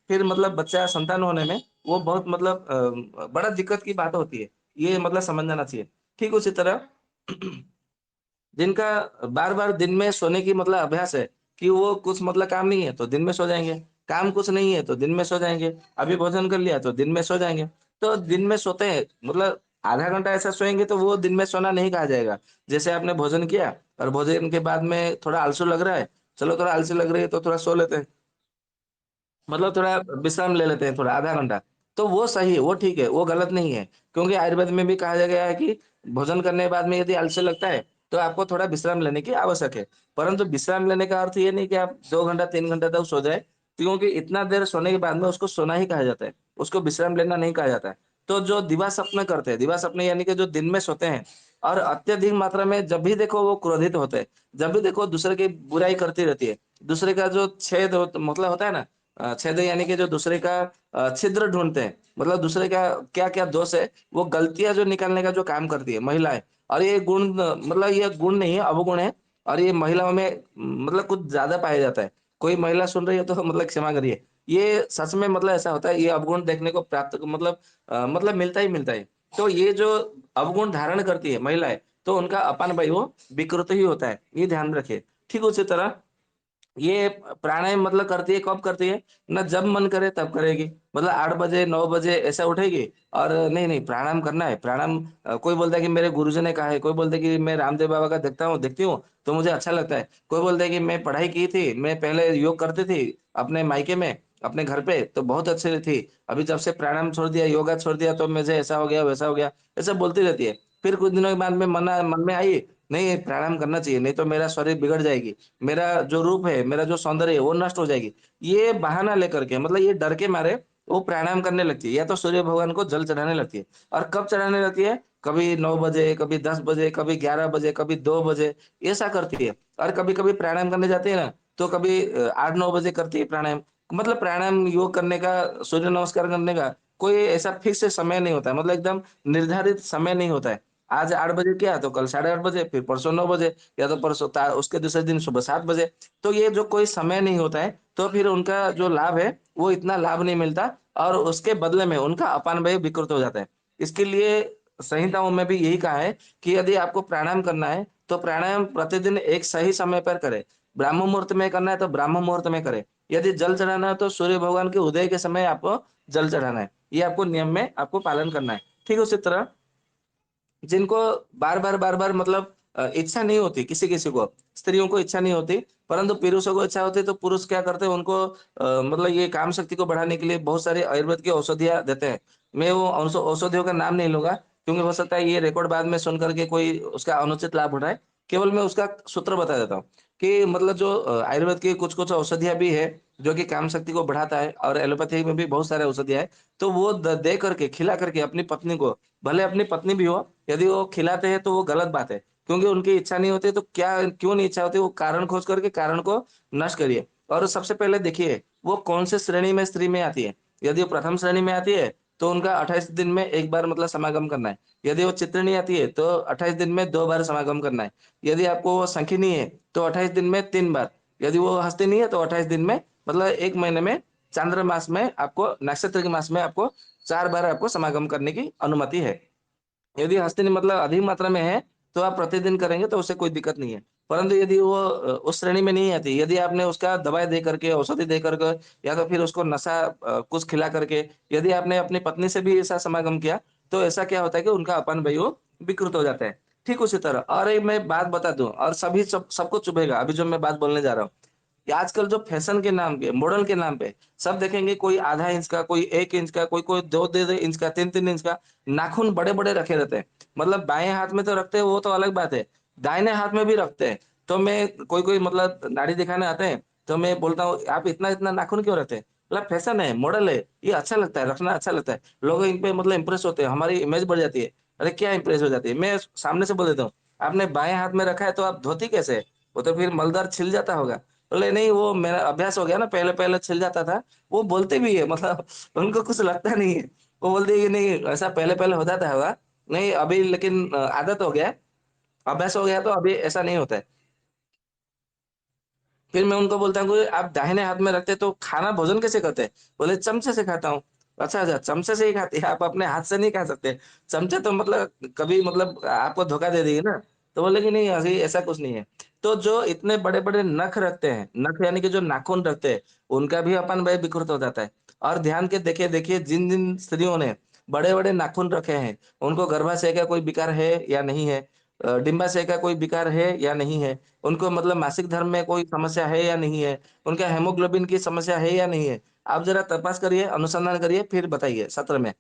फिर मतलब बच्चा संतान होने में वो बहुत मतलब बड़ा दिक्कत की बात होती है। ये मतलब समझ जाना चाहिए। ठीक उसी तरह जिनका बार-बार दिन में सोने की मतलब अभ्यास है कि वो कुछ मतलब काम नहीं है तो दिन में सो जाएँगे, काम कुछ नहीं है तो दिन में सो जाएँगे, अभी भोजन कर लिया तो दिन में सो जाएँगे। तो दिन में सोते हैं मतलब आधा घंटा ऐसा सोएँगे तो वो दिन में सोना नहीं कहा जाएगा। जैसे आपने भोजन किया और भोजन के बाद में थोड़ा आलसू लग रहा है, चलो थोड़ा आलसी लग रही है तो थोड़ा सो लेते हैं। मतलब थोड़ा विश्राम ले लेते हैं, थोड़ा आधा घंटा, तो वो सही है, वो ठीक है, वो गलत नहीं है। क्योंकि आयुर्वेद में भी कहा गया है कि भोजन करने के बाद में यदि आलस्य लगता है, तो आपको थोड़ा विश्राम लेने की आवश्यक है। परंतु विश्राम लेने का अर्थ ये नहीं कि आप 2 घंटा, 3 घंटा तक सो जाएँ, क्योंकि इतना देर सोने के बाद में उसको सोना ही कहा जाता है, उसको विश्राम लेना नहीं कहा जाता है। तो जो दिवा स्वप्न करते हैं, दिवा स्वप्न यानी कि जो दिन में सोते हैं और अत्यधिक मात्रा में जब भी देखो वो क्रोधित होते हैं, जब भी देखो दूसरे की बुराई करती रहती है, दूसरे का जो छेद मतलब होता है ना, छेद यानी कि जो दूसरे का छिद्र ढूँढते हैं, मतलब दूसरे का क्या-क्या दोष है, वो गलतियाँ जो निकालने का जो काम करती है महिलाएँ। और ये गुण मतलब ये गुण नहीं है, अवगुण है और ये महिलाओं में मतलब कुछ ज़्यादा पाया जाता है। कोई महिला सुन रही है तो मतलब क्षमा करिए। ये सच में मतलब ऐसा होता है, ये अवगुण देखने को प्राप्त मतलब मिलता ही मिलता है। तो ये जो अवगुण धारण करती है महिलाएँ, तो उनका अपान वायु विकृत ही होता है, ये ध्यान रखिए। ठीक उसी तरह ये प्राणायाम मतलब करती है, कब करती है? ना जब मन करे तब करेगी। मतलब 8 बजे, 9 बजे ऐसा उठेगी और नहीं प्राणायाम करना है। प्राणायाम कोई बोलता है कि मेरे गुरुजी ने कहा है, कोई बोलता है कि मैं रामदेव बाबा का देखती हूँ, तो मुझे अच्छा लगता है। कोई बोलता है कि मैं पढ़ाई की थी, मैं पहले योग करती थी अपने मायके में, अपने घर पे, तो बहुत अच्छी थी। अभी जब से प्राणायाम छोड़ दिया, योगा छोड़ दिया, तो मुझे ऐसा हो गया, वैसा हो गया, ऐसा बोलती रहती है। फिर कुछ दिनों के बाद में मन में आई, नहीं प्राणायाम करना चाहिए, नहीं तो मेरा शरीर बिगड़ जाएगी। मेरा जो रूप है, मेरा जो सौंदर्य है, वो नष्ट हो जाएगी। ये बहाना लेकर के मतलब ये डर के मारे वो प्राणायाम करने लगती है या तो सूर्य भगवान को जल चढ़ाने लगती है। और कब चढ़ाने लगती है? कभी 9 बजे, कभी 10 बजे, कभी 11 बजे, कभी 2 बजे, ऐसा करती है। और कभी-कभी प्राणायाम करने जाती है ना, तो कभी 8-9 बजे करती है प्राणायाम। मतलब प्राणायाम, योग करने का, सूर्य नमस्कार करने का कोई ऐसा फिक्स समय नहीं होता है, मतलब एकदम निर्धारित समय नहीं होता है। आज 8 बजे किया तो कल 8:30 बजे, फिर परसों 9 बजे या तो परसों ता उसके दूसरे दिन सुबह 7 बजे। तो ये जो कोई समय नहीं होता है, तो फिर उनका जो लाभ है, वो इतना लाभ नहीं मिलता और उसके बदले में उनका अपानवायु विकृत हो जाता है। इसके लिए संहिताओं में भी यही कहा है कि यदि आपको प्राणायाम करना है, तो प्राणायाम प्रतिदिन एक सही समय पर करें। ब्राह्म मुहूर्त में करना है, तो ब्राह्म मुहूर्त में करें। यदि जल चढ़ाना है, तो सूर्य भगवान के उदय के समय आपको जल चढ़ाना है। ये आपको नियम में आपको पालन करना है। ठीक उसी तरह जिनको बार-बार मतलब इच्छा नहीं होती किसी-किसी को, स्त्रियों को इच्छा नहीं होती, परंतु पुरुषों को इच्छा होती है, तो पुरुष क्या करते हैं उनको मतलब ये काम शक्ति को बढ़ाने के लिए बहुत सारे आयुर्वेद की औषधियाँ देते हैं। मैं वो औषधियों का नाम नहीं लूँगा, क्योंकि हो सकता है ये रिकॉर्ड बाद में सुन कर के कोई उसका अनुचित लाभ उठाए। केवल मैं उसका सूत्र बता देता हूँ कि मतलब जो आयुर्वेद की कुछ-कुछ औषधियाँ भी है, जो कि काम शक्ति को बढ़ाता है और एलोपैथी में भी बहुत सारे औषधियाँ हैं, तो वो दे करके, खिला करके अपनी पत्नी को, भले अपनी पत्नी भी हो, यदि वो खिलाते हैं तो वो गलत बात है। क्योंकि उनकी इच्छा नहीं होती तो क्यों नहीं इच्छा होती, वो कारण खोज करके कारण को नष्ट करिए। और सबसे पहले देखिए, वो कौन से श्रेणी में स्त्री में आती है। यदि वो प्रथम श्रेणी में आती है, तो उनका 28 दिन में 1 बार मतलब समागम करना है। यदि वो चित्रिणी आती है, तो 28 दिन में 2 बार समागम करना है। यदि आपको वो संखिनी है, तो 28 दिन में 3 बार। यदि वो हस्तिनी है, तो 28 दिन में मतलब 1 महीने में चांद्र मास में आपको, नक्षत्र के मास में आपको 4 बार आपको समागम करने की अनुमति है। यदि हस्तिनी मतलब अधिक मात्रा में है, तो आप प्रतिदिन करेंगे तो उससे कोई दिक्कत नहीं है। परंतु यदि वो उस श्रेणी में नहीं आती, यदि आपने उसका दवाई दे करके, औषधि दे करके या तो फिर उसको नशा कुछ खिला करके, यदि आपने अपनी पत्नी से भी ऐसा समागम किया, तो ऐसा क्या होता है कि उनका अपान-वायु विकृत हो जाता है। ठीक उसी तरह और एक मैं बात बता दूँ और सबको चुभेगा, अभी जो मैं बात बोलने जा रहा हूँ। कि आजकल जो फैशन के नाम पे, मॉडल के नाम पे, सब देखेंगे कोई आधा इंच का, कोई 1 इंच का, कोई 2 इंच का, 3-3 इंच का, नाखून बड़े-बड़े रखे रहते हैं। मतलब बाएँ हाथ में तो रखते हैं, वो तो अलग बात है, दाहिने हाथ में भी रखते हैं। तो मैं कोई-कोई मतलब दाढ़ी दिखाने आते हैं, तो मैं बोलता हूँ, "आप इतना-इतना नाखून क्यों रखते हैं?" बोला, "फैशन है, मॉडल है, ये अच्छा लगता है, रखना अच्छा लगता है। लोग इन पे मतलब इम्प्रेस होते हैं, हमारी इमेज बढ़ जाती है।" अरे क्या इम्प्रेस हो जाती है? मैं सामने से बोल देता हूँ, "आपने बाएँ हाथ में रखा है, तो आप धोती कैसे है? वो तो फिर मलदार छिल जाता होगा।" बोले नहीं वो मेरा अभ्यास हो गया ना, पहले-पहले छिल जाता था। वो बोलते भी है मतलब उनको कुछ लगता नहीं है। वो बोलते हैं कि नहीं ऐसा पहले-पहले होता था होगा, नहीं अभी लेकिन आदत हो गया है, अभ्यास हो गया तो अभी ऐसा नहीं होता है। फिर मैं उनको बोलता हूँ कि आप दाहिने हाथ में रखते तो खाना भोजन कैसे करते हैं? बोले चमचे से खाता हूँ। अच्छा, चमचे से ही खाते हैं, आप अपने हाथ से नहीं खा सकते। चमचा तो मतलब कभी मतलब आपको धोखा दे देगी ना। तो बोले कि नहीं अभी ऐसा कुछ नहीं है। तो जो इतने बड़े-बड़े नख रखते हैं, नख यानी कि जो नाखून रखते हैं, उनका भी अपान-वायु विकृत हो जाता है। और ध्यान के देखिए जिन-जिन स्त्रियों ने बड़े-बड़े नाखून रखे हैं, उनको गर्भाशय का कोई विकार है या नहीं है? डिंबाशय का कोई विकार है या नहीं है? उनको मतलब मासिक धर्म में कोई समस्या है या नहीं है? उनका हीमोग्लोबिन की समस्या है या नहीं है? आप जरा तपास करिए, अनुसंधान करिए, फिर बताइए सत्र में।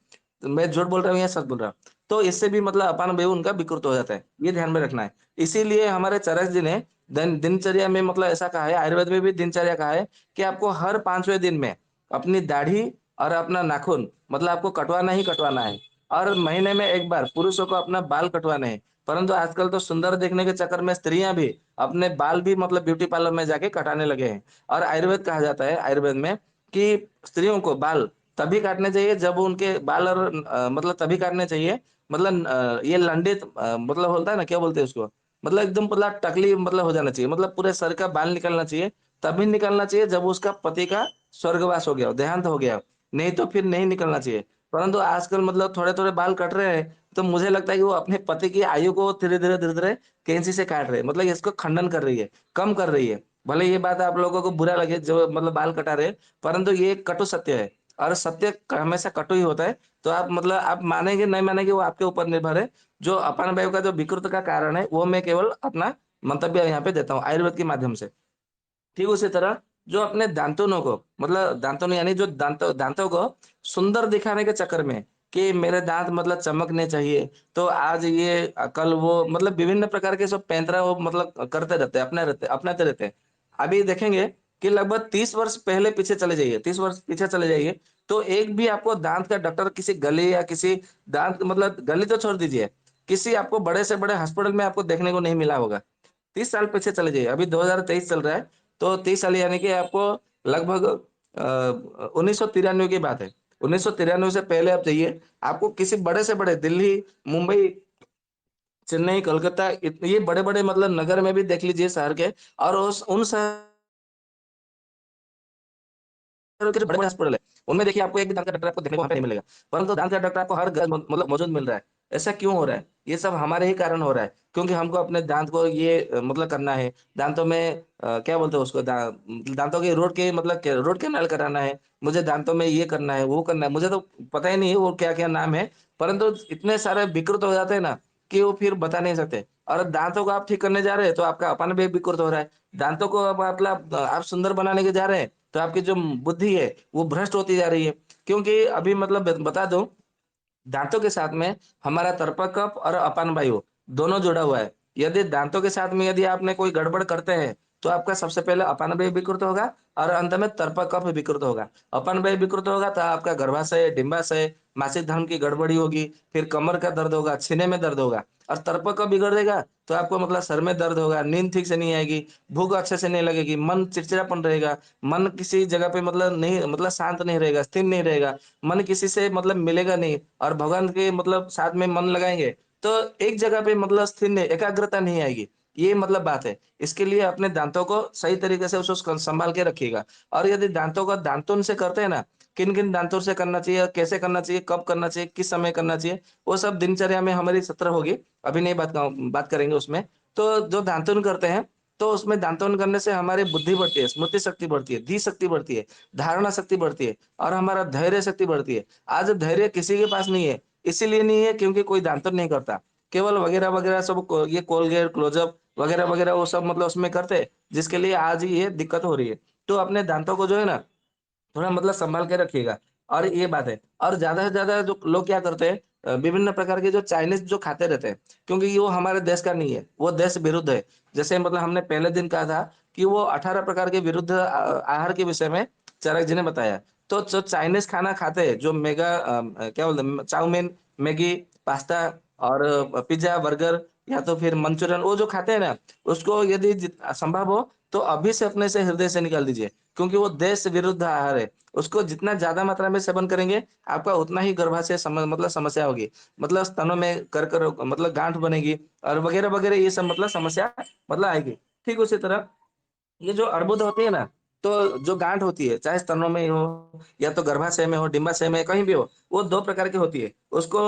तो मैं झूठ बोल रहा हूँ या सच बोल रहा हूँ? तो इससे भी मतलब अपान वायु उनका विकृत हो जाता है, ये ध्यान में रखना है। इसीलिए हमारे चरक जी ने दिनचर्या में मतलब ऐसा कहा है, आयुर्वेद में भी दिनचर्या कहा है कि आपको हर 5वें दिन में अपनी दाढ़ी और अपना नाखून मतलब आपको कटवाना ही कटवाना है, और महीने में 1 बार पुरुषों को अपना बाल कटवाने हैं। परंतु आजकल तो सुंदर देखने के चक्कर में स्त्रियाँ भी अपने बाल भी मतलब ब्यूटी पार्लर में जाके कटाने लगे हैं। और आयुर्वेद कहा जाता है, आयुर्वेद में कि स्त्रियों को बाल तभी काटने चाहिए जब उनके बाल और मतलब तभी काटने चाहिए मतलब ये लंडित मतलब होता है ना, क्या बोलते हैं उसको? मतलब एकदम पतला टकली मतलब हो जाना चाहिए, मतलब पूरे सर का बाल निकलना चाहिए, तभी निकलना चाहिए जब उसका पति का स्वर्गवास हो गया हो, देहांत हो गया हो, नहीं तो फिर नहीं निकलना चाहिए। परंतु आजकल मतलब थोड़े-थोड़े बाल कट रहे हैं, तो मुझे लगता है कि वो अपने पति की आयु को धीरे-धीरे, धीरे-धीरे कैंची से काट रहे हैं, मतलब इसको खंडन कर रही है, कम कर रही है। भले ये बात आप लोगों को बुरा लगे जो मतलब बाल कटा रहे हैं, परंतु ये एक कटु सत्य है, और सत्य हमेशा कटु ही होता है। तो आप मतलब आप मानेंगे, नहीं मानेंगे वो आपके ऊपर निर्भर है। जो अपान वायु का जो विकृत का कारण है, वो मैं केवल अपना मंतव्य यहाँ पे देता हूँ आयुर्वेद के माध्यम से। ठीक उसी तरह जो अपने दांतों को मतलब दांतों यानी जो दांतों दांतों को सुंदर दिखाने के चक्कर में कि मेरे दांत मतलब चमकने चाहिए, तो आज ये कल वो मतलब विभिन्न प्रकार के सब पैंतरा वो मतलब करते रहते हैं, अपनाते रहते हैं। अभी देखेंगे कि लगभग 30 वर्ष पहले पीछे चले जाइए, 30 वर्ष पीछे चले जाइए, तो एक भी आपको दांत का डॉक्टर किसी गली या किसी दांत मतलब गली तो छोड़ दीजिए, किसी आपको बड़े से बड़े हॉस्पिटल में आपको देखने को नहीं मिला होगा। 30 साल पीछे चले जाइए, अभी 2023 चल रहा है, तो 30 साल यानी कि आपको लगभग 1993 की बात है। 1993 से पहले आप जाइए, आपको किसी बड़े से बड़े दिल्ली, मुंबई, चेन्नई, कोलकाता ये बड़े-बड़े मतलब नगर में भी देख लीजिए शहर के, और उस उन शहर के जो बड़े-बड़े हॉस्पिटल है, उनमें देखिए आपको एक भी दाँत का डॉक्टर आपको देखने को वहाँ पे नहीं मिलेगा। परंतु दाँत का डॉक्टर आपको हर घर मतलब मौजूद मिल रहा है। ऐसा क्यों हो रहा है? ये सब हमारे ही कारण हो रहा है, क्योंकि हमको अपने दाँत को ये मतलब करना है, दाँतों में क्या बोलते हैं उसको दाँतों के रोट के मतलब रूट कैनाल कराना है, मुझे दाँतों में ये करना है, वो करना है, मुझे तो पता ही नहीं है वो क्या-क्या नाम है, परंतु इतने सारे विकृत हो जाते हैं ना, कि वो फिर बता नहीं सकते। और दाँतों को आप ठीक करने जा रहे हैं, तो आपका अपना भी विकृत हो रहा है। दाँतों को अब मतलब आप सुंदर बनाने के जा रहे हैं, तो आपकी जो बुद्धि है, वो भ्रष्ट होती जा रही है। क्योंकि अभी मतलब बता दूँ, दाँतों के साथ में हमारा तर्पक कफ और अपान वायु दोनों जुड़ा हुआ है। यदि दाँतों के साथ में यदि आपने कोई गड़बड़ करते हैं, तो आपका सबसे पहले अपान वायु विकृत होगा और अंत में तर्पक कफ विकृत होगा। अपान वायु विकृत होगा तो आपका गर्भाशय, डिंबाशय, मासिक धर्म की गड़बड़ी होगी, फिर कमर का दर्द होगा, सीने में दर्द होगा, और तर्पक कफ बिगड़ेगा तो आपको मतलब सर में दर्द होगा, नींद ठीक से नहीं आएगी, भूख अच्छे से नहीं लगेगी, मन चिड़चिड़ापन रहेगा, मन किसी जगह पे मतलब नहीं मतलब शांत नहीं रहेगा, स्थिर नहीं रहेगा, मन किसी से मतलब मिलेगा नहीं, और भगवान के मतलब साथ में मन लगाएँगे, तो एक जगह पे मतलब स्थिर नहीं एकाग्रता नहीं आएगी। ये मतलब बात है। इसके लिए अपने दाँतों को सही तरीके से उसको सँभाल के रखिएगा। और यदि दाँतों का दाँतुन से करते हैं ना, किन-किन दाँतों से करना चाहिए, कैसे करना चाहिए, कब करना चाहिए, किस समय करना चाहिए, वो सब दिनचर्या में हमारी सत्र होगी। अभी नहीं बात करेंगे उसमें। तो जो दाँतुन करते हैं, तो उसमें दाँतुन करने से हमारी बुद्धि बढ़ती है, स्मृति शक्ति बढ़ती है, धी शक्ति बढ़ती है, धारणा शक्ति बढ़ती है, और हमारा धैर्य शक्ति बढ़ती है। आज धैर्य किसी के पास नहीं है, इसीलिए नहीं है क्योंकि कोई दाँतुन नहीं करता। केवल वगैरह-वगैरह सब को ये कोलगेट, क्लोज़अप वगैरह-वगैरह वो सब मतलब उसमें करते हैं, जिसके लिए आज ये दिक्कत हो रही है। तो अपने दाँतों को जो है ना, थोड़ा मतलब सँभाल के रखिएगा, और ये बात है। और ज़्यादा से ज़्यादा जो लोग क्या करते हैं, विभिन्न प्रकार के जो चाइनीज़ जो खाते रहते हैं, क्योंकि वो हमारे देश का नहीं है, वो देश विरुद्ध है। जैसे मतलब हमने पहले दिन कहा था कि वो 18 प्रकार के विरुद्ध आहार के विषय में चरक जी ने बताया। तो जो चाइनीज़ खाना खाते हैं, जो क्या बोलते हैं चाउमीन, मैगी, पास्ता और पिज़्ज़ा, बर्गर या तो फिर मंचूरियन वो जो खाते हैं ना, उसको यदि संभव हो तो अभी से अपने से हृदय से निकाल दीजिए। क्योंकि वो देश विरुद्ध आहार है। उसको जितना ज़्यादा मात्रा में सेवन करेंगे, आपका उतना ही गर्भाशय मतलब समस्या होगी। मतलब स्तनों में कर्करोग मतलब गाँठ बनेगी, और वगैरह-वगैरह ये सब मतलब समस्या मतलब आएगी। ठीक उसी तरह ये जो अर्बुद होती है ना, तो जो गाँठ होती है, चाहे स्तनों में ही हो या तो गर्भाशय में हो, डिंबाशय में, कहीं भी हो, वो 2 प्रकार की होती है। उसको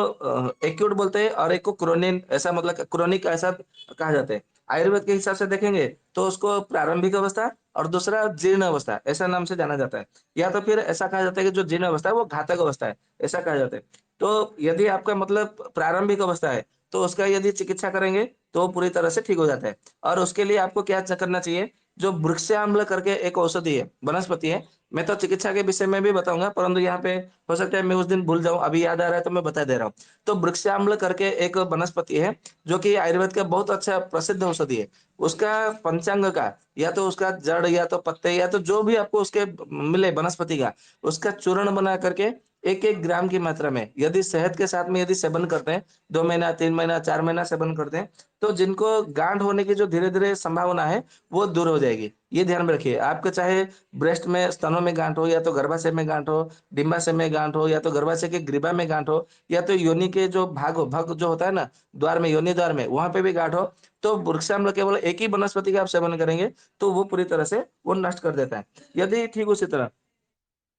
एक्यूट बोलते हैं और एक को क्रोनिन ऐसा मतलब क्रोनिक ऐसा कहा जाता है। आयुर्वेद के हिसाब से देखेंगे तो उसको प्रारंभिक अवस्था और दूसरा जीर्ण अवस्था ऐसा नाम से जाना जाता है। या तो फिर ऐसा कहा जाता है कि जो जीर्ण अवस्था है वो घातक अवस्था है, ऐसा कहा जाता है। तो यदि आपका मतलब प्रारंभिक अवस्था है, तो उसका यदि चिकित्सा करेंगे, तो वो पूरी तरह से ठीक हो जाता है। और उसके लिए आपको क्या करना चाहिए, जो वृक्षाम्ल करके एक औषधि है, वनस्पति है, मैं तो चिकित्सा के विषय में भी बताऊंगा, परंतु यहाँ पे हो सकता है मैं उस दिन भूल जाऊं, अभी याद आ रहा है तो मैं बता दे रहा हूँ। तो वृक्षाम्ल करके एक वनस्पति है, जो कि आयुर्वेद का बहुत अच्छा प्रसिद्ध औषधि है। उसका पंचांग का, या तो उसका जड़ या तो पत्ते या तो जो भी आपको उसके मिले वनस्पति का, उसका चूर्ण बना करके 1-1 ग्राम की मात्रा में यदि शहद के साथ में यदि सेवन करते हैं, 2 महीना, 3 महीना, 4 महीना सेवन करते हैं, तो जिनको गांठ होने की जो धीरे-धीरे संभावना है, वो दूर हो जाएगी। ये ध्यान में रखिए, आपके चाहे ब्रेस्ट में, स्तनों में गांठ हो, या तो गर्भाशय में गांठ हो, डिंबाशय में गांठ हो, या तो गर्भाशय के ग्रीवा में गांठ हो, या तो योनि के जो भाग हो, भग जो होता है ना, द्वार में, योनि द्वार में, वहां पे भी गांठ हो, तो वृक्षाम्ल केवल एक ही वनस्पति का आप सेवन करेंगे, तो वो पूरी तरह से वो नष्ट कर देता है। यदि ठीक उसी तरह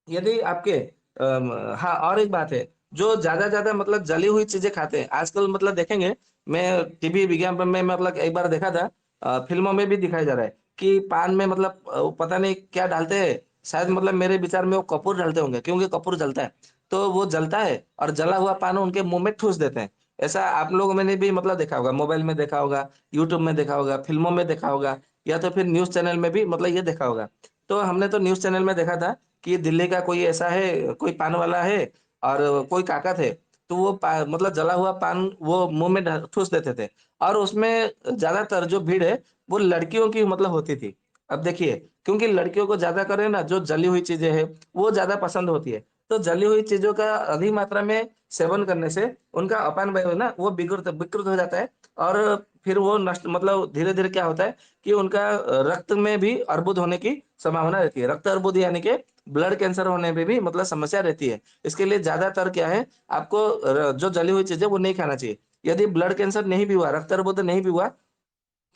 यदि आपके हाँ, और एक बात है, जो ज़्यादा-ज़्यादा मतलब जली हुई चीज़ें खाते हैं, आजकल मतलब देखेंगे, मैं टीवी विज्ञापन में मतलब एक बार देखा था, फ़िल्मों में भी दिखाया जा रहा है कि पान में मतलब वो पता नहीं क्या डालते हैं, शायद मतलब मेरे विचार में वो कपूर डालते होंगे, क्योंकि कपूर जलता है। तो वो जलता है और जला हुआ पान उनके मुँह में ठूँस देते हैं। ऐसा आप लोगों ने भी मतलब देखा होगा, मोबाइल में देखा होगा, यूट्यूब में देखा होगा, फ़िल्मों में देखा होगा, या तो फिर न्यूज़ चैनल में भी मतलब ये देखा होगा। तो हमने तो न्यूज़ चैनल में देखा था कि दिल्ली का कोई ऐसा है, कोई पान वाला है और कोई काका थे, तो वो मतलब जला हुआ पान वो मुँह में ठूँस देते थे, और उसमें ज़्यादातर जो भीड़ है, वो लड़कियों की मतलब होती थी। अब देखिए, क्योंकि लड़कियों को ज़्यादा करे ना, जो जली हुई चीज़ें हैं, वो ज़्यादा पसंद होती है। तो जली हुई चीज़ों का अधिक मात्रा में सेवन करने से उनका अपान वायु है ना, वो विकृत हो जाता है, और फिर वो नष्ट मतलब धीरे-धीरे क्या होता है कि उनका रक्त में भी अर्बुद होने की संभावना रहती है। रक्त अर्बुद यानी कि ब्लड कैंसर होने में भी मतलब समस्या रहती है। इसके लिए ज़्यादातर क्या है, आपको जो जली हुई चीज़ें वो नहीं खाना चाहिए। यदि ब्लड कैंसर नहीं भी हुआ, रक्त अर्बुद नहीं भी हुआ,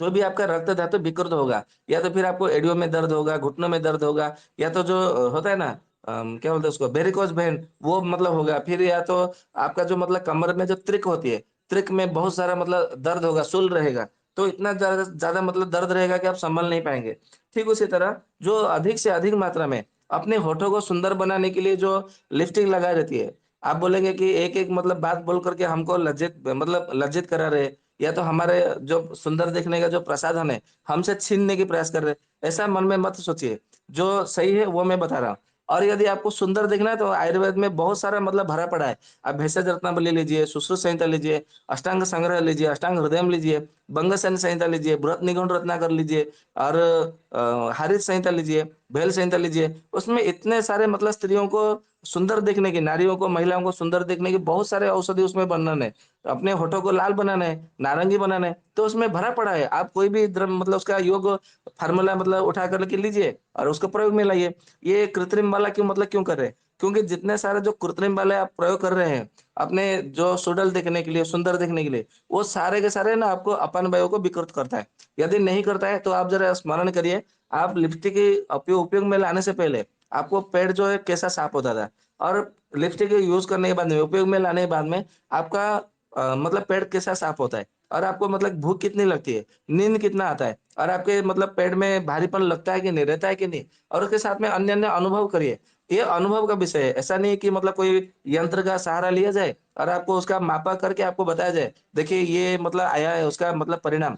तो भी आपका रक्त धातु विकृत होगा, या तो फिर आपको एडियो में दर्द होगा, घुटनों में दर्द होगा, या तो जो होता है ना, क्या बोलते हैं उसको, वेरिकोज़ वेन, वो मतलब होगा। फिर या तो आपका जो मतलब कमर में जो त्रिक होती है, त्रिक में बहुत सारा मतलब दर्द होगा, शूल रहेगा। तो इतना ज़्यादा ज़्यादा मतलब दर्द रहेगा कि आप सँभल नहीं पाएँगे। ठीक उसी तरह जो अधिक से अधिक मात्रा में अपने होठों को सुंदर बनाने के लिए जो लिपस्टिक लगाई रहती है, आप बोलेंगे कि एक-एक मतलब बात बोल कर के हमको लज्जित करा रहे हैं, या तो हमारे जो सुंदर दिखने का जो प्रसाधन है, हमसे छीनने की प्रयास कर रहे हैं। ऐसा मन में मत सोचिए, जो सही है वो मैं बता रहा हूँ। और यदि आपको सुंदर दिखना है तो आयुर्वेद में बहुत सारा मतलब भरा पड़ा है। आप भेषज रत्नावली लीजिए, सुश्रुत संहिता लीजिए, अष्टांग संग्रह लीजिए, अष्टांग हृदयम लीजिए, भंगसेन संहिता लीजिए, बृहत निगुण रत्नाकर लीजिए, और हारित संहिता लीजिए, भेल संहिता लीजिए। उसमें इतने सारे मतलब स्त्रियों को सुंदर दिखने की, नारियों को, महिलाओं को सुंदर दिखने की बहुत सारे औषधि उसमें वर्णन है। अपने होठों को लाल बनाना है, नारंगी बनाना है, तो उसमें भरा पड़ा है। आप कोई भी द्रव मतलब उसका योग फ़ॉर्मूला मतलब उठा कर के लीजिए और उसको प्रयोग में लाइए। ये कृत्रिम वाला क्यों कर रहे हैं? क्योंकि जितने सारे जो कृत्रिम वाले आप प्रयोग कर रहे हैं, अपने जो सुडौल दिखने के लिए, सुंदर दिखने के लिए, वो सारे के सारे ना आपको अपान वायु को विकृत करता है। यदि नहीं करता है तो आप ज़रा स्मरण करिए, आप लिपस्टिक के उपयोग में लाने से पहले आपको पेट जो है कैसा साफ होता था, और लिपस्टिक यूज़ करने के बाद में, उपयोग में लाने के बाद में आपका मतलब पेट कैसा साफ होता है, और आपको मतलब भूख कितनी लगती है, नींद कितना आता है, और आपके मतलब पेट में भारीपन लगता है कि नहीं, रहता है कि नहीं, और उसके साथ में अन्य-अन्य अनुभव करिए। ये अनुभव का विषय है, ऐसा नहीं है कि मतलब कोई यंत्र का सहारा लिया जाए और आपको उसका मापा करके आपको बताया जाए, देखिए ये मतलब आया है उसका मतलब परिणाम।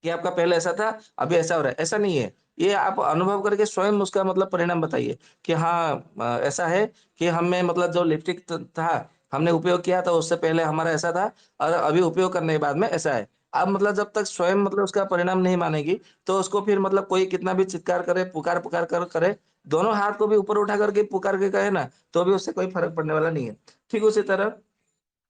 कि आपका पहले ऐसा था, अभी ऐसा हो रहा है, ऐसा नहीं है। ये आप अनुभव करके स्वयं उसका मतलब परिणाम बताइए कि हाँ, ऐसा है कि हमें मतलब जो लिपस्टिक था, हमने उपयोग किया था उससे पहले हमारा ऐसा था, और अभी उपयोग करने के बाद में ऐसा है। आप मतलब जब तक स्वयं मतलब उसका परिणाम नहीं मानेगी, तो उसको फिर मतलब कोई कितना भी चित्कार करे, पुकार-पुकार कर करे, दोनों हाथ को भी ऊपर उठा करके पुकार के कहे ना, तो भी उससे कोई फ़र्क पड़ने वाला नहीं है। ठीक उसी तरह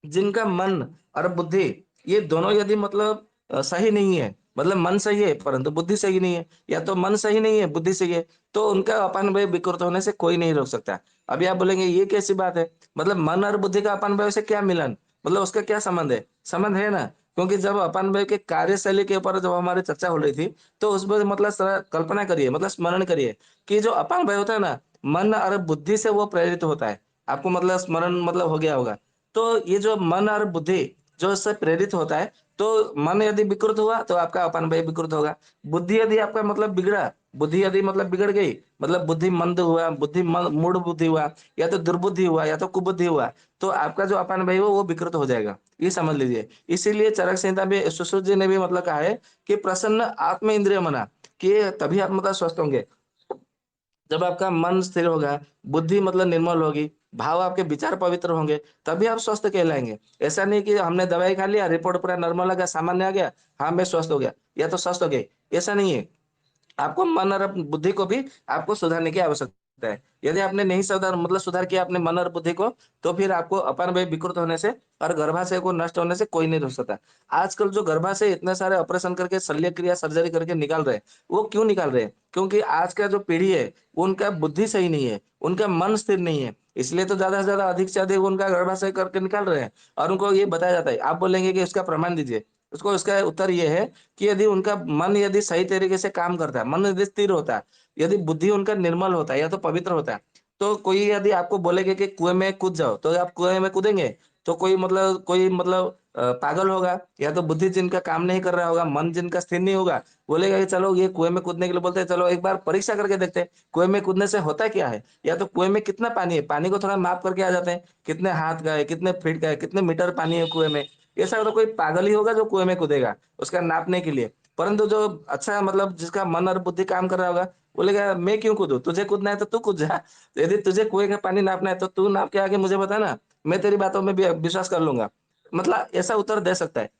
जिनका मन और बुद्धि, ये दोनों यदि मतलब सही नहीं है, मतलब मन सही है परंतु बुद्धि सही नहीं है, या तो मन सही नहीं है, बुद्धि सही है, तो उनका अपान वायु विकृत होने से कोई नहीं रोक सकता। अभी आप बोलेंगे ये कैसी बात है? मतलब मन और बुद्धि का अपान वायु से क्या मिलन? मतलब उसका क्या संबंध है? संबंध है ना, क्योंकि जब अपान वायु के कार्यशैली के ऊपर जब हमारी चर्चा हो रही थी, तो उसमें मतलब कल्पना करिए, मतलब स्मरण करिए कि जो अपान वायु होता है ना, मन और बुद्धि से वो प्रेरित होता है। आपको मतलब स्मरण मतलब हो गया होगा। तो ये जो मन और बुद्धि जो इससे प्रेरित होता है, तो मन यदि विकृत हुआ तो आपका अपान वायु विकृत होगा। बुद्धि यदि आपका मतलब बिगड़ा, बुद्धि यदि मतलब बिगड़ गई, मतलब बुद्धि मंद हुआ, मूढ़ बुद्धि हुआ, या तो दुर्बुद्धि हुआ, या तो कुबुद्धि हुआ, तो आपका जो अपान वायु है वो विकृत हो जाएगा। ये समझ लीजिए। इसीलिए चरक संहिता में सुश्रुत जी ने भी मतलब कहा है कि प्रसन्न आत्म इंद्रिय मना, कि तभी आप मतलब स्वस्थ होंगे। जब आपका मन स्थिर होगा, बुद्धि मतलब निर्मल होगी, भाव आपके विचार पवित्र होंगे, तभी आप स्वस्थ कहलाएँगे। ऐसा नहीं कि हमने दवाई खा लिया, रिपोर्ट पूरा नॉर्मल आ गया, सामान्य आ गया, हाँ, मैं स्वस्थ हो गया, या तो स्वस्थ हो गए, ऐसा नहीं है। आपको मन और बुद्धि को भी आपको सुधारने की आवश्यकता है। यदि आपने नहीं सुधार किया अपने मन और बुद्धि को, तो फिर आपको अपानवायु विकृत होने से और गर्भाशय को नष्ट होने से कोई नहीं रोक सकता। आजकल जो गर्भाशय इतने सारे ऑपरेशन करके शल्य क्रिया सर्जरी करके निकाल रहे हैं, वो क्यों निकाल रहे हैं? क्योंकि आज का जो पीढ़ी है, उनका बुद्धि सही नहीं है, उनका मन स्थिर नहीं है। इसलिए तो ज़्यादा से ज़्यादा अधिक से अधिक उनका गर्भाशय करके निकाल रहे हैं और उनको ये बताया जाता है। आप बोलेंगे कि उसका प्रमाण दीजिए। उसको उसका उत्तर ये है कि यदि उनका मन यदि सही तरीके से काम करता है, मन यदि स्थिर होता है, यदि बुद्धि उनका निर्मल होता है या तो पवित्र होता है, तो कोई यदि आपको बोलेगा कि कुएँ में कूद जाओ, तो आप कुएँ में कूदेंगे? तो कोई पागल होगा या तो बुद्धि जिनका काम नहीं कर रहा होगा, मन जिनका स्थिर नहीं होगा, बोलेगा कि चलो ये कुएँ में कूदने के लिए बोलते हैं, चलो एक बार परीक्षा करके देखते हैं, कुएँ में कूदने से होता क्या है? या तो कुएँ में कितना पानी है? पानी को थोड़ा माप करके आ जाते हैं, कितने हाथ का है, कितने फीट का है, कितने मीटर पानी है कुएँ में। ऐसा तो कोई पागल ही होगा जो कुएँ में कूदेगा, उसका नापने के लिए। परंतु जो अच्छा मतलब जिसका मन और बुद्धि काम कर रहा होगा, बोलेगा मैं क्यों कूदूँ? तुझे कूदना है तो तू कूद जा। यदि तुझे कुएँ का पानी नापना है तो तू नाप के आके मुझे बता ना, मैं तेरी बातों में भी विश्वास कर लूँगा। मतलब ऐसा उत्तर दे सकता है।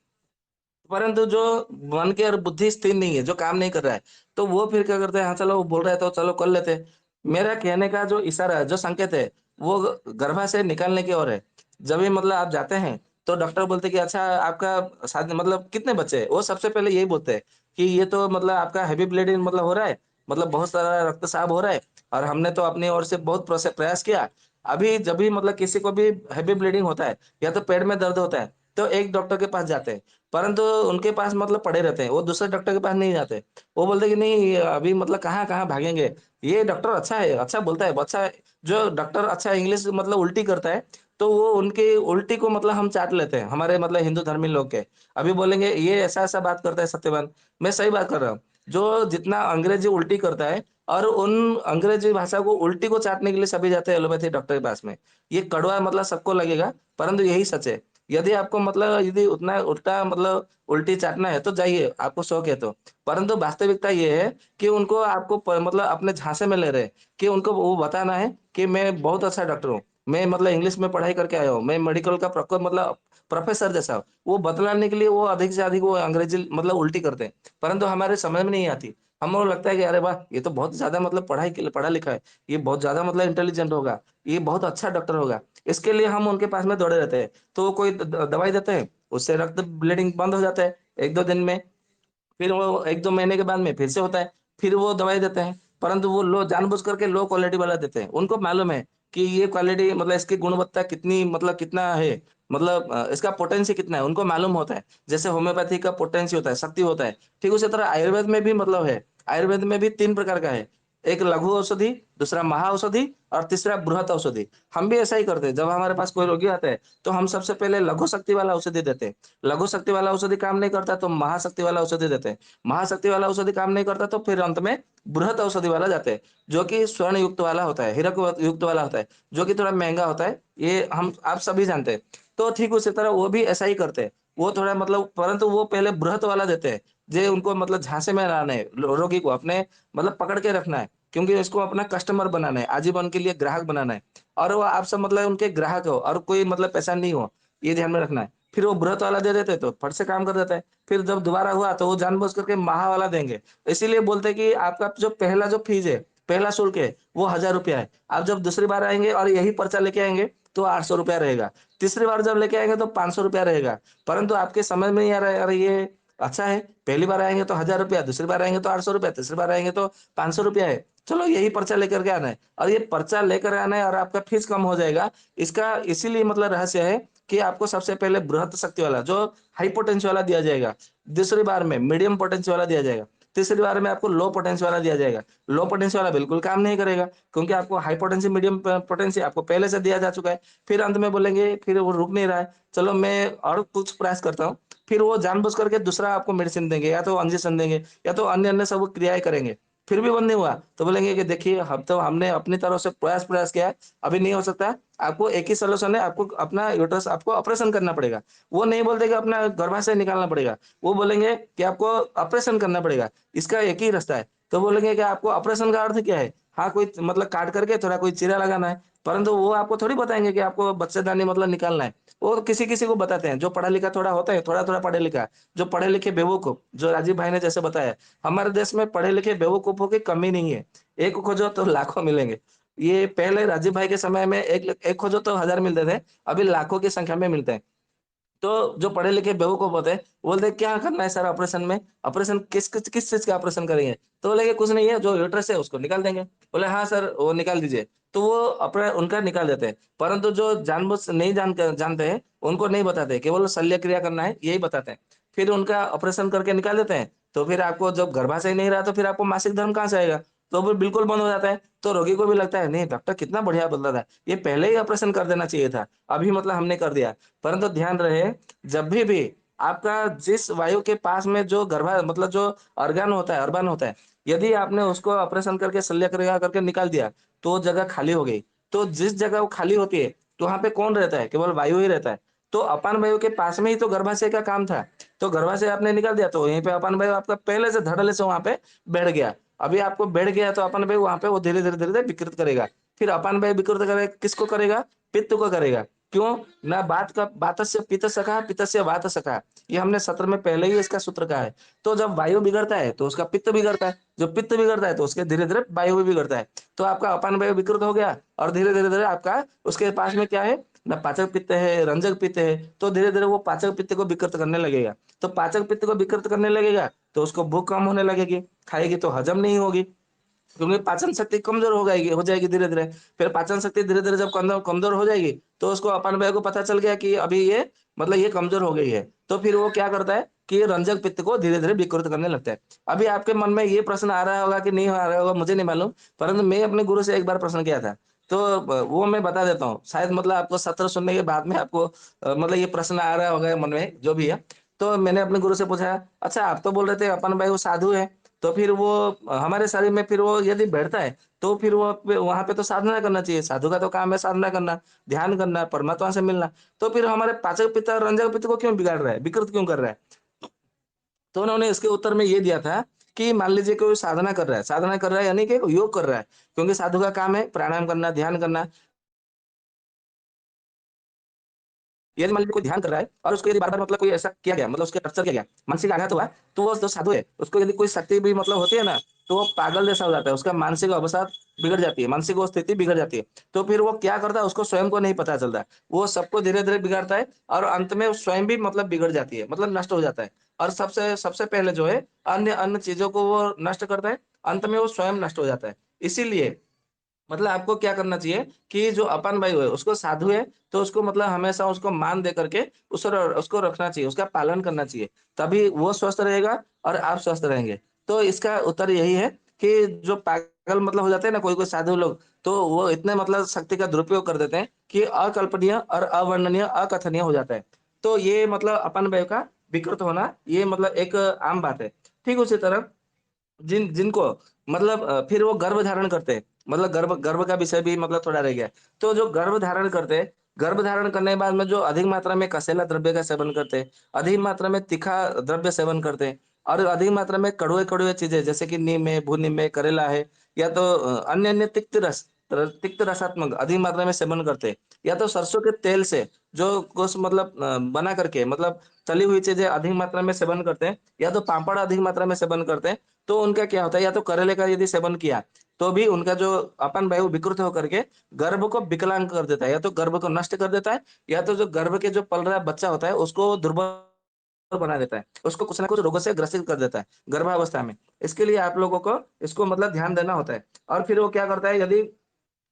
परंतु जो मन के और बुद्धि स्थिर नहीं है, जो काम नहीं कर रहा है, तो वो फिर क्या करते हैं, हाँ, चलो वो बोल रहा है तो चलो कर लेते हैं। मेरा कहने का जो इशारा है, जो संकेत है, वो गर्भाशय निकालने की ओर है। जब भी मतलब आप जाते हैं, तो डॉक्टर बोलते हैं कि अच्छा आपका शादी मतलब कितने बच्चे हैं? वो सबसे पहले यही बोलते हैं कि ये तो मतलब आपका हेवी ब्लीडिंग मतलब हो रहा है, मतलब बहुत सारा रक्तस्राव हो रहा है और हमने तो अपनी ओर से बहुत प्रयास किया। अभी जब भी मतलब किसी को भी हेवी ब्लीडिंग होता है या तो पेट में दर्द होता है, तो एक डॉक्टर के पास जाते हैं। परंतु उनके पास मतलब पड़े रहते हैं, वो दूसरे डॉक्टर के पास नहीं जाते। वो बोलते हैं कि नहीं अभी मतलब कहाँ-कहाँ भागेंगे, ये डॉक्टर अच्छा है, अच्छा बोलता है, अच्छा है। जो डॉक्टर अच्छा इंग्लिश मतलब उल्टी करता है, तो वो उनकी उल्टी को मतलब हम चाट लेते हैं, हमारे मतलब हिंदू धर्मी लोग के। अभी बोलेंगे ये ऐसा-ऐसा बात करता है सत्यवान, मैं सही बात कर रहा हूँ। जो जितना अंग्रेजी उल्टी करता है और उन अंग्रेजी भाषा को उल्टी को चाटने के लिए सभी जाते हैं एलोपैथी डॉक्टर के पास में। ये कड़वा मतलब सबको लगेगा, परंतु यही सच है। यदि आपको मतलब यदि उतना उल्टा मतलब उल्टी चाटना है तो जाइए, आपको शौक है तो। परंतु वास्तविकता ये है कि उनको आपको मतलब अपने झांसे में ले रहे हैं कि उनको वो बताना है कि मैं बहुत अच्छा डॉक्टर हूँ। मैं मतलब इंग्लिश में पढ़ाई करके आया हूँ। मैं मेडिकल का मतलब प्रोफ़ेसर जैसा हूँ। वो बतलाने के लिए वो अधिक से अधिक वो अंग्रेज़ी मतलब उल्टी करते हैं। परंतु हमारे समझ में नहीं आती। हमको लगता है कि अरे वाह! ये तो बहुत ज़्यादा मतलब पढ़ा लिखा है। ये बहुत ज़्यादा मतलब इंटेलिजेंट होगा। ये बहुत अच्छा डॉक्टर होगा। इसके लिए हम उनके पास में दौड़े रहते हैं। तो वो कोई दवाई देते हैं, उससे रक्त ब्लीडिंग बंद हो जाता है 1-2 दिन में। फिर वो 1-2 महीने के बाद में फिर से होता है, फिर वो दवाई देते हैं, परंतु वो जानबूझ करके लो क्वालिटी वाला देते हैं। उनको मालूम है कि ये क्वालिटी मतलब इसकी गुणवत्ता कितनी मतलब कितना है, मतलब इसका पोटेंसी कितना है, उनको मालूम होता है। जैसे होम्योपैथी का पोटेंसी होता है, शक्ति होता है, ठीक उसी तरह आयुर्वेद में भी मतलब है। आयुर्वेद में भी 3 प्रकार का है, एक लघु औषधि, दूसरा महाऔषधि और तीसरा बृहत औषधि। हम भी ऐसा ही करते हैं, जब हमारे पास कोई रोगी आता है, तो हम सबसे पहले लघु शक्ति वाला औषधि देते हैं। लघु शक्ति वाला औषधि काम नहीं करता तो महाशक्ति वाला औषधि देते हैं। महाशक्ति वाला औषधि काम नहीं करता तो फिर अंत में बृहत औषधि वाला जाते हैं, जो कि स्वर्ण युक्त वाला होता है, हीरक युक्त वाला होता है, जो कि थोड़ा महँगा होता है। ये हम आप सभी जानते हैं। तो ठीक उसी तरह वो भी ऐसा ही करते हैं। वो थोड़ा मतलब परंतु वो पहले बृहत वाला देते हैं, जे उनको मतलब झांसे में लाना है, रोगी को अपने मतलब पकड़ के रखना है, क्योंकि इसको अपना कस्टमर बनाना है, आजीवन के लिए ग्राहक बनाना है और वो आप सब मतलब उनके ग्राहक हो और कोई मतलब पैसा नहीं हो, ये ध्यान में रखना है। फिर वो बृहत वाला दे देते हैं तो फट से काम कर देता है। फिर जब दोबारा हुआ तो वो जानबूझ करके महा वाला देंगे। इसीलिए बोलते हैं कि आपका जो पहला जो फीस है, पहला शुल्क है, वो ₹1000 है। आप जब दूसरी बार आएँगे और यही पर्चा लेके आएँगे तो ₹800 रहेगा। तीसरी बार जब लेके आएँगे तो ₹500 रहेगा। परंतु आपके समझ में नहीं आ रहा है, अरे ये अच्छा है, पहली बार आएँगे तो ₹1000, दूसरी बार आएँगे तो ₹800, तीसरी बार आएँगे तो ₹500 है। चलो यही पर्चा लेकर के आना है और ये पर्चा लेकर आना है और आपका फीस कम हो जाएगा। इसका इसीलिए मतलब रहस्य है कि आपको सबसे पहले बृहत शक्ति वाला जो हाई पोटेंसी वाला दिया जाएगा। दूसरी बार में मीडियम पोटेंसी वाला दिया जाएगा। तीसरी बार में आपको लो पोटेंसी वाला दिया जाएगा। लो पोटेंसी वाला बिल्कुल काम नहीं करेगा क्योंकि आपको हाई पोटेंसी, मीडियम पोटेंसी आपको पहले से दिया जा चुका है। फिर अंत में बोलेंगे फिर वो रुक नहीं रहा है, चलो मैं और कुछ प्रयास करता हूँ। फिर वो जानबूझ करके दूसरा आपको मेडिसिन देंगे या तो इंजेक्शन देंगे या तो अन्य-अन्य सब क्रियाएँ करेंगे। फिर भी बंद नहीं हुआ, तो बोलेंगे कि देखिए अब तो हमने अपनी तरफ से प्रयास किया है, अभी नहीं हो सकता, आपको एक ही सॉल्यूशन है, आपको अपना यूट्रस आपको ऑपरेशन करना पड़ेगा। वो नहीं बोलते कि अपना गर्भाशय निकालना पड़ेगा, वो बोलेंगे कि आपको ऑपरेशन करना पड़ेगा, इसका एक ही रास्ता है। तो बोलेंगे कि आपको ऑपरेशन का अर्थ क्या है? हाँ कोई मतलब काट करके थोड़ा कोई चीरा लगाना है, परंतु वो आपको थोड़ी बताएंगे कि आपको बच्चेदानी मतलब निकालना है। वो किसी किसी को बताते हैं, जो पढ़ा लिखा थोड़ा होता है, थोड़ा थोड़ा पढ़े लिखा, जो पढ़े लिखे बेवकूफ, जो राजीव भाई ने जैसे बताया, हमारे देश में पढ़े लिखे बेवकूफों की कमी नहीं है। एक खोजो तो लाखों मिलेंगे। ये पहले राजीव भाई के समय में एक खोजो तो 1000 मिलते थे, अभी लाखों की संख्या में मिलते हैं। तो जो पढ़े लिखे बेवकूफ होते हैं, वो बोलते हैं क्या करना है सर ऑपरेशन में? ऑपरेशन किस चीज का ऑपरेशन करेंगे? तो बोले कि कुछ नहीं है, जो यूट्रस है उसको निकाल देंगे। बोले हाँ सर वो निकाल दीजिए। तो वो अपना उनका निकाल देते हैं, परंतु जो जानबूझ से नहीं जानते हैं, उनको नहीं बताते, केवल शल्य क्रिया करना है यही बताते हैं। फिर उनका ऑपरेशन करके निकाल देते हैं। तो फिर आपको जब गर्भाशय नहीं रहा तो फिर आपको मासिक धर्म कहाँ से आएगा? तो वो बिल्कुल बंद हो जाता है। तो रोगी को भी लगता है नहीं डॉक्टर कितना बढ़िया बदला था, ये पहले ही ऑपरेशन कर देना चाहिए था, अभी मतलब हमने कर दिया। परंतु ध्यान रहे, जब भी आपका जिस वायु के पास में जो गर्भा मतलब जो ऑर्गन होता है, अर्बन होता है, यदि आपने उसको ऑपरेशन करके शल्य क्रिया करके निकाल दिया, तो वो जगह खाली हो गई। तो जिस जगह वो खाली होती है, तो वहाँ पे कौन रहता है? केवल वायु ही रहता है। तो अपान वायु के पास में ही तो गर्भाशय का काम था। तो गर्भाशय आपने निकाल दिया, तो वहीं पे अपान वायु आपका पहले से धड़ल्ले से वहाँ पे बैठ गया। अभी आपको बैठ गया तो अपान वायु वहाँ पे वो धीरे-धीरे विकृत करेगा। फिर अपान वायु विकृत करे किसको करेगा? पित्त को करेगा। क्यों? ना बात का बातस्य पित्तसखः पित्तस्य वातसखः, ये हमने सत्र में पहले ही इसका सूत्र कहा है। तो जब वायु बिगड़ता है तो उसका पित्त बिगड़ता है, जो पित्त बिगड़ता है तो उसके धीरे-धीरे वायु भी बिगड़ता है। तो आपका अपान वायु विकृत हो गया और धीरे-धीरे आपका उसके पास में क्या है? ना पाचक पित्त है, रंजक पित्त है, तो धीरे-धीरे वो पाचक पित्त को विकृत करने लगेगा। तो पाचक पित्त को विकृत करने लगेगा, तो उसको भूख कम होने लगेगी, खाएगी तो हजम नहीं होगी। क्योंकि पाचन शक्ति कमजोर हो जाएगी धीरे-धीरे। फिर पाचन शक्ति धीरे-धीरे जब कमजोर हो जाएगी, तो उसको अपान वायु को पता चल गया कि अभी ये मतलब ये कमजोर हो गई है। तो फिर वो क्या करता है कि रंजक पित्त को धीरे-धीरे विकृत करने लगता है। अभी आपके मन में ये प्रश्न आ रहा होगा कि नहीं आ रहा होगा मुझे नहीं मालूम, परंतु मैं अपने गुरु से एक बार प्रश्न किया था। तो वो मैं बता देता हूँ। शायद मतलब आपको सत्र सुनने के बाद में आपको मतलब ये प्रश्न आ रहा होगा मन में जो भी है। तो मैंने अपने गुरु से पूछा, अच्छा आप तो बोल रहे थे अपान वायु साधु है, तो फिर वो हमारे शरीर में फिर वो यदि बैठता है, तो फिर वो वहाँ पे तो साधना करना चाहिए। साधु का तो काम है साधना करना, ध्यान करना, परमात्मा से मिलना। तो फिर हमारे पाचक पित्त और रंजक पित्त को क्यों बिगाड़ रहा है, विकृत क्यों कर रहा है? तो उन्होंने इसके उत्तर में ये दिया था कि मान लीजिए कोई साधना कर रहा है यानी कि योग कर रहा है, क्योंकि साधु का काम है प्राणायाम करना, ध्यान करना। यदि मान लीजिए कोई ध्यान कर रहा है और उसको यदि बार-बार मतलब कोई ऐसा किया गया, मतलब उसके टॉर्चर किया गया, मानसिक आघात हुआ, तो वो जो साधु है, उसको यदि कोई शक्ति भी मतलब होती है ना, तो वो पागल जैसा हो जाता है, उसका मानसिक अवसाद बिगड़ जाती है, मानसिक वो स्थिति बिगड़ जाती है। तो फिर वो क्या करता है उसको स्वयं को नहीं पता चलता है। वो सबको धीरे-धीरे बिगाड़ता है और अंत में वो स्वयं भी मतलब बिगड़ जाती है, मतलब नष्ट हो जाता है। और सबसे सबसे पहले जो है अन्य अन्य चीज़ों को वो नष्ट करता है, अंत में वो स्वयं नष्ट हो जाता है। इसीलिए मतलब आपको क्या करना चाहिए कि जो अपान वायु है, उसको साधु है, तो उसको मतलब हमेशा उसको मान दे करके उसको रखना चाहिए, उसका पालन करना चाहिए। तभी वो स्वस्थ रहेगा और आप स्वस्थ रहेंगे। तो इसका उत्तर यही है कि जो पागल मतलब हो जाते हैं ना कोई-कोई साधु लोग, तो वो इतने मतलब शक्ति का दुरुपयोग कर देते हैं कि अकल्पनीय और अवर्णनीय, अकथनीय हो जाता है। तो ये मतलब अपान वायु का विकृत होना, ये मतलब एक आम बात है। ठीक उसी तरह जिनको मतलब फिर वो गर्भ धारण करते हैं, मतलब गर्भ गर्भ का विषय भी मतलब थोड़ा रह गया। तो जो गर्भ धारण करते हैं, गर्भ धारण करने के बाद में जो अधिक मात्रा में कसैला द्रव्य का सेवन करते हैं, अधिक मात्रा में तीखा द्रव्य सेवन करते हैं और अधिक मात्रा में कड़वे-कड़वे चीज़ें जैसे कि नीम है, भूनीम है, करेला है या तो अन्य-अन्य तिक्त रसात्मक अधिक मात्रा में सेवन करते हैं या तो सरसों के तेल से जो कुछ मतलब बना करके मतलब तली हुई चीज़ें अधिक मात्रा में सेवन करते हैं या तो पापड़ अधिक मात्रा में सेवन करते हैं। तो उनका क्या होता है या तो करेले का यदि सेवन किया, तो भी उनका जो अपान वायु विकृत होकर के गर्भ को विकलांग कर देता है, या तो गर्भ को नष्ट कर देता है, या तो जो गर्भ के जो पल रहा बच्चा होता है, उसको दुर्बल बना देता है। उसको कुछ न कुछ रोगों से ग्रसित कर देता है, गर्भावस्था में। इसके लिए आप लोगों को इसको मतलब ध्यान देना होता है। और फिर वो क्या करता है यदि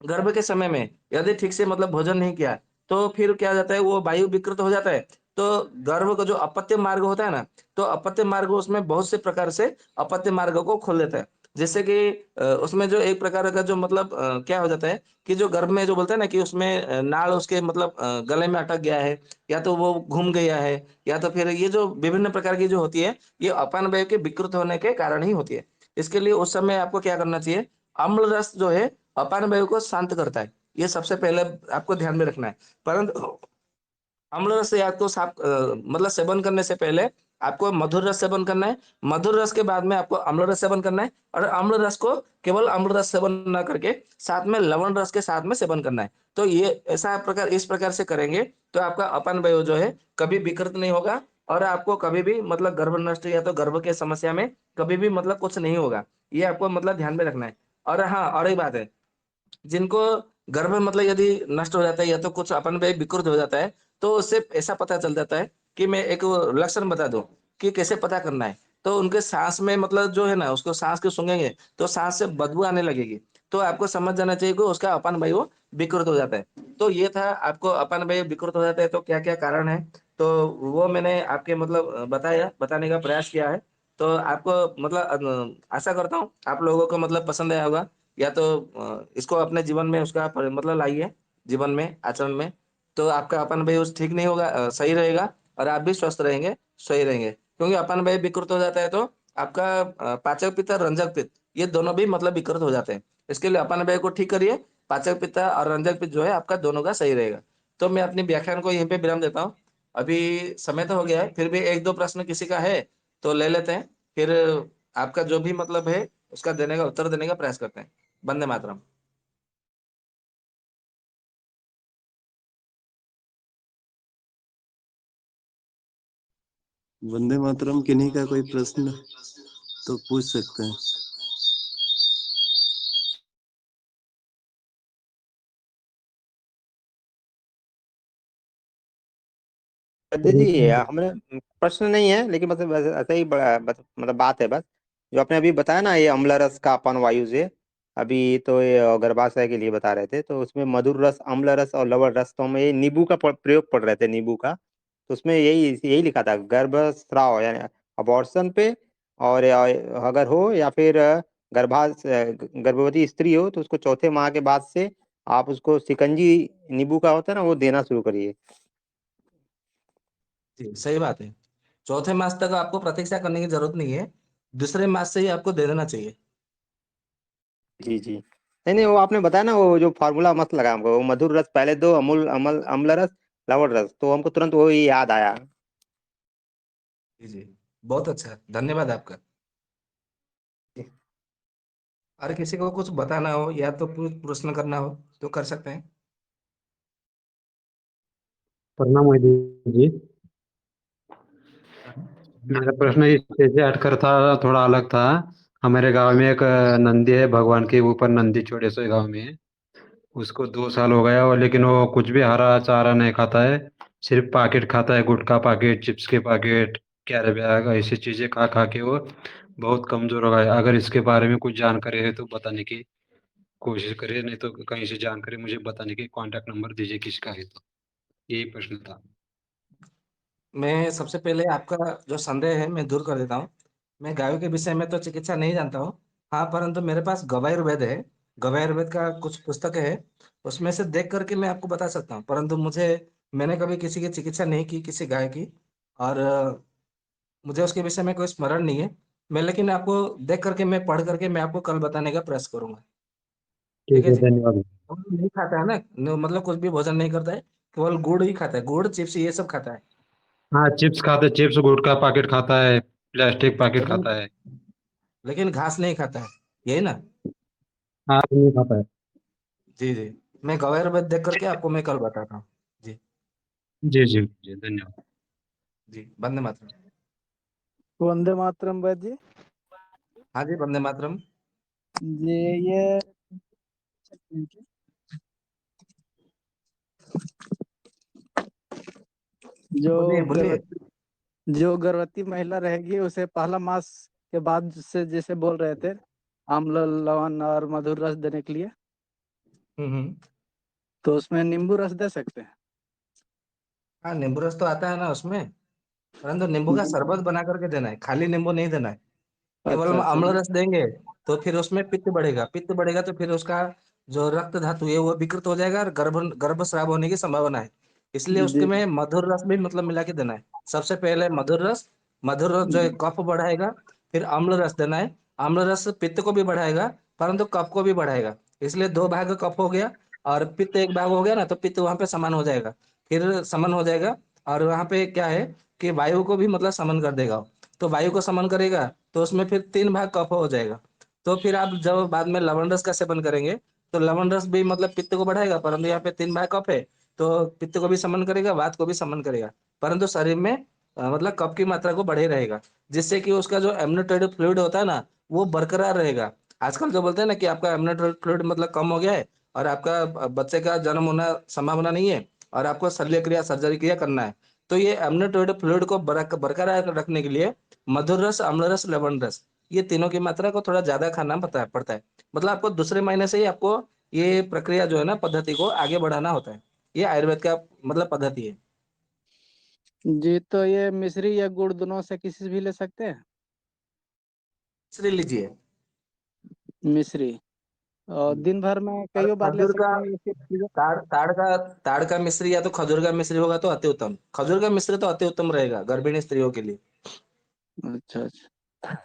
गर्भ के समय में यदि ठीक से मतलब भोजन नहीं किया, तो फिर क्या हो जाता है वो वायु विकृत हो जाता है। तो गर्भ का जो अपत्य मार्ग होता है ना, तो अपत्य मार्ग उसमें बहुत से प्रकार से अपत्य मार्ग को खोल देता है। जैसे कि उसमें जो एक प्रकार का जो मतलब क्या हो जाता है कि जो गर्भ में जो बोलते हैं ना कि उसमें नाड़ उसके मतलब गले में अटक गया है, या तो वो घूम गया है, या तो फिर ये जो विभिन्न प्रकार की जो होती है, ये अपान वायु के विकृत होने के कारण ही होती है। इसके लिए उस समय आपको क्या करना चाहिए, अम्ल रस जो है अपान वायु को शांत करता है। ये सबसे पहले आपको ध्यान में रखना है। परंतु अम्ल रस या तो मतलब सेवन करने से पहले आपको मधुर रस सेवन करना है, मधुर रस के बाद में आपको अम्ल रस सेवन करना है, और अम्ल रस को केवल अम्ल रस सेवन ना करके साथ में लवण रस के साथ में सेवन करना है। तो ये ऐसा प्रकार इस प्रकार से करेंगे तो आपका अपान वायु जो है कभी विकृत नहीं होगा, और आपको कभी भी मतलब गर्भ नष्ट या तो गर्भ के समस्या में कभी भी मतलब कुछ नहीं होगा। ये आपको मतलब ध्यान में रखना है। और हाँ, और एक बात है, जिनको गर्भ मतलब यदि नष्ट हो जाता है या तो कुछ अपन पे विकृत हो जाता है, तो उससे ऐसा पता चल जाता है कि मैं एक लक्षण बता दूं कि कैसे पता करना है। तो उनके सांस में मतलब जो है ना, उसको सांस के सूंघेंगे तो सांस से बदबू आने लगेगी, तो आपको समझ जाना चाहिए कि उसका अपान वायु विकृत हो जाता है। तो ये था, आपको अपान वायु विकृत हो जाता है तो क्या क्या कारण है, तो वो मैंने आपके मतलब बताने का प्रयास किया है। तो आपको मतलब आशा करता हूँ आप लोगों को मतलब पसंद आया होगा, या तो इसको अपने जीवन में उसका मतलब लाइए जीवन में, आचरण में। तो आपका अपन भाई उस ठीक नहीं होगा, सही रहेगा, और आप भी स्वस्थ रहेंगे, सही रहेंगे। क्योंकि अपन भाई विकृत हो जाता है तो आपका पाचक पित्त और रंजक पित्त ये दोनों भी मतलब विकृत हो जाते हैं। इसके लिए अपन भाई को ठीक करिए, पाचक पित्त और रंजक पित्त जो है आपका दोनों का सही रहेगा। तो मैं अपनी व्याख्यान को यहीं पे विराम देता हूँ। अभी समय तो हो गया है, फिर भी एक दो प्रश्न किसी का है तो ले लेते हैं, फिर आपका जो भी मतलब है उसका देने का उत्तर देने का प्रयास करते हैं। वंदे मातरम। वंदे मातरम किन्हीं का कोई प्रश्न तो पूछ सकते हैं। वैद्य जी, हमने प्रश्न नहीं है, लेकिन मतलब ऐसा ही मतलब बात है बस। जो आपने अभी बताया ना, ये अम्ल रस का अपान वायु से, अभी तो ये गर्भाशय के लिए बता रहे थे, तो उसमें मधुर रस, अम्ल रस और लवण रस, तो हम ये नींबू का प्रयोग पढ़ रहे थे, नींबू का। तो उसमें यही यही लिखा था, गर्भस्राव यानी अबॉर्शन पे, और अगर हो या फिर गर्भवती स्त्री हो तो उसको चौथे माह के बाद से आप उसको शिकंजी नींबू का होता है ना, वो देना शुरू करिए। जी सही बात है। चौथे मास तक आपको प्रतीक्षा करने की जरूरत नहीं है, दूसरे मास से ही आपको दे देना चाहिए। जी जी, नहीं नहीं, वो आपने बताया ना, वो जो फार्मूला मस्त लगा हमको, वो मधुर रस पहले दो, अमूल अमल अम्ल रस, लवण रस, तो हमको तुरंत वो ही याद आया। जी जी, बहुत अच्छा, धन्यवाद आपका। और किसी को कुछ बताना हो या तो प्रश्न करना हो तो कर सकते हैं। प्रणाम वैद्य जी। मेरा प्रश्न इससे से हटकर था, थोड़ा अलग था। हमारे गांव में एक नंदी है, भगवान के ऊपर नंदी छोड़े सो गांव में है। उसको 2 साल हो गया, और लेकिन वो कुछ भी हरा चारा नहीं खाता है। सिर्फ पैकेट खाता है, गुटखा पैकेट, चिप्स के पैकेट, कैरी बैग, ऐसी चीजें खा खा के वो बहुत कमजोर हो गया है। अगर इसके बारे में कुछ जानकारी है तो बताने की कोशिश करिए, नहीं तो कहीं से जानकारी मुझे बताने की कांटेक्ट नंबर दीजिए किसका है तो। यही प्रश्न था। मैं सबसे पहले आपका जो संदेह है मैं दूर कर देता हूँ। मैं गायों के विषय में तो चिकित्सा नहीं जानता हूँ, हाँ, परंतु मेरे पास गवायुर्वेद है। गवायुर्वेद का कुछ पुस्तकें है, उसमें से देख करके मैं आपको बता सकता हूँ, परंतु मैंने कभी किसी की चिकित्सा नहीं की किसी गाय की, और मुझे उसके विषय में कोई स्मरण नहीं है। मैं लेकिन आपको देख करके, मैं पढ़ करके मैं आपको कल बताने का प्रयास करूंगा। ठीक ठीक है है, जी। धन्यवाद। वो नहीं खाता है ना, मतलब कुछ भी भोजन नहीं करता है, केवल गुड़ ही खाता है, गुड़ चिप्स ये सब खाता है। हाँ, चिप्स खाता है, चिप्स गुटखा पैकेट खाता है, प्लास्टिक पैकेट लेकिन खाता है। लेकिन घास नहीं खाता है, यही ना। हाँ, नहीं खाता है। जी जी, मैं गवार देख करके आपको मैं कल बताता हूँ। जी जी जी जी, धन्यवाद। जी, वंदे मातरम। वंदे मातरम भाई जी। हाँ जी, वंदे मातरम। ये जो बोलिए बोलिए। गर्भवती जो गर्भवती महिला रहेगी उसे पहला मास के बाद से जैसे बोल रहे थे, आम्ल, लवण और मधुर रस देने के लिए, हम्म। तो उसमें नींबू रस दे सकते हैं। हाँ, नींबू रस तो आता है ना उसमें, परंतु नींबू का शरबत बना करके देना है, खाली नींबू नहीं देना है। केवल अच्छा हम अच्छा। अम्ल रस देंगे तो फिर उसमें पित्त बढ़ेगा, पित्त बढ़ेगा तो फिर उसका जो रक्त धातु है वो विकृत हो जाएगा, और गर्भस्राव होने की संभावना है। इसलिए उसके जी में मधुर रस भी मतलब मिला के देना है। सबसे पहले मधुर रस, मधुर रस जो है कफ बढ़ाएगा, फिर अम्ल रस देना है। अम्ल रस पित्त को भी बढ़ाएगा, परंतु कफ को भी बढ़ाएगा। इसलिए दो भाग कफ हो गया और पित्त एक भाग हो गया ना, तो पित्त वहां पे समान हो जाएगा, फिर समान हो जाएगा। और वहां पे क्या है कि वायु को भी मतलब समन कर देगा। तो वायु को समन करेगा तो उसमें फिर 3 भाग कफ हो जाएगा। तो फिर आप जब बाद में लवण रस का सेवन करेंगे तो लवण रस भी मतलब पित्त को बढ़ाएगा, परंतु यहाँ पे 3 भाग कफ है तो पित्त को भी समन करेगा, वात को भी समन करेगा, परंतु शरीर में मतलब कफ की मात्रा को बढ़े रहेगा, जिससे कि उसका जो एमनियोटिक फ्लूइड होता है ना वो बरकरार रहेगा। आजकल जो बोलते हैं ना कि आपका एमनियोटिक फ्लूइड मतलब कम हो गया है और आपका बच्चे का जन्म होना संभावना नहीं है और आपको शल्य क्रिया सर्जरी क्रिया करना है, तो ये एमनियोटिक फ्लूइड को बरकरार रखने के लिए मधुर रस, अम्ल रस, लवण रस, ये तीनों की मात्रा को थोड़ा ज्यादा खाना पड़ता है। मतलब आपको दूसरे महीने से ही आपको ये प्रक्रिया जो है ना पद्धति को आगे बढ़ाना होता है। ये आयुर्वेद का मतलब पद्धति है। जी, तो ये मिश्री या गुड़ दोनों से किसी से भी ले सकते हैं? श्री लीजिए। मिश्री और दिन भर में और कई बार ले खजूर का सकते हैं ये चीजें? ताड़ का मिश्री या तो खजूर का मिश्री होगा तो अति उत्तम। खजूर का मिश्री तो अति उत्तम रहेगा गर्भिणी स्त्रियों के लिए। अच्छा अच्छा,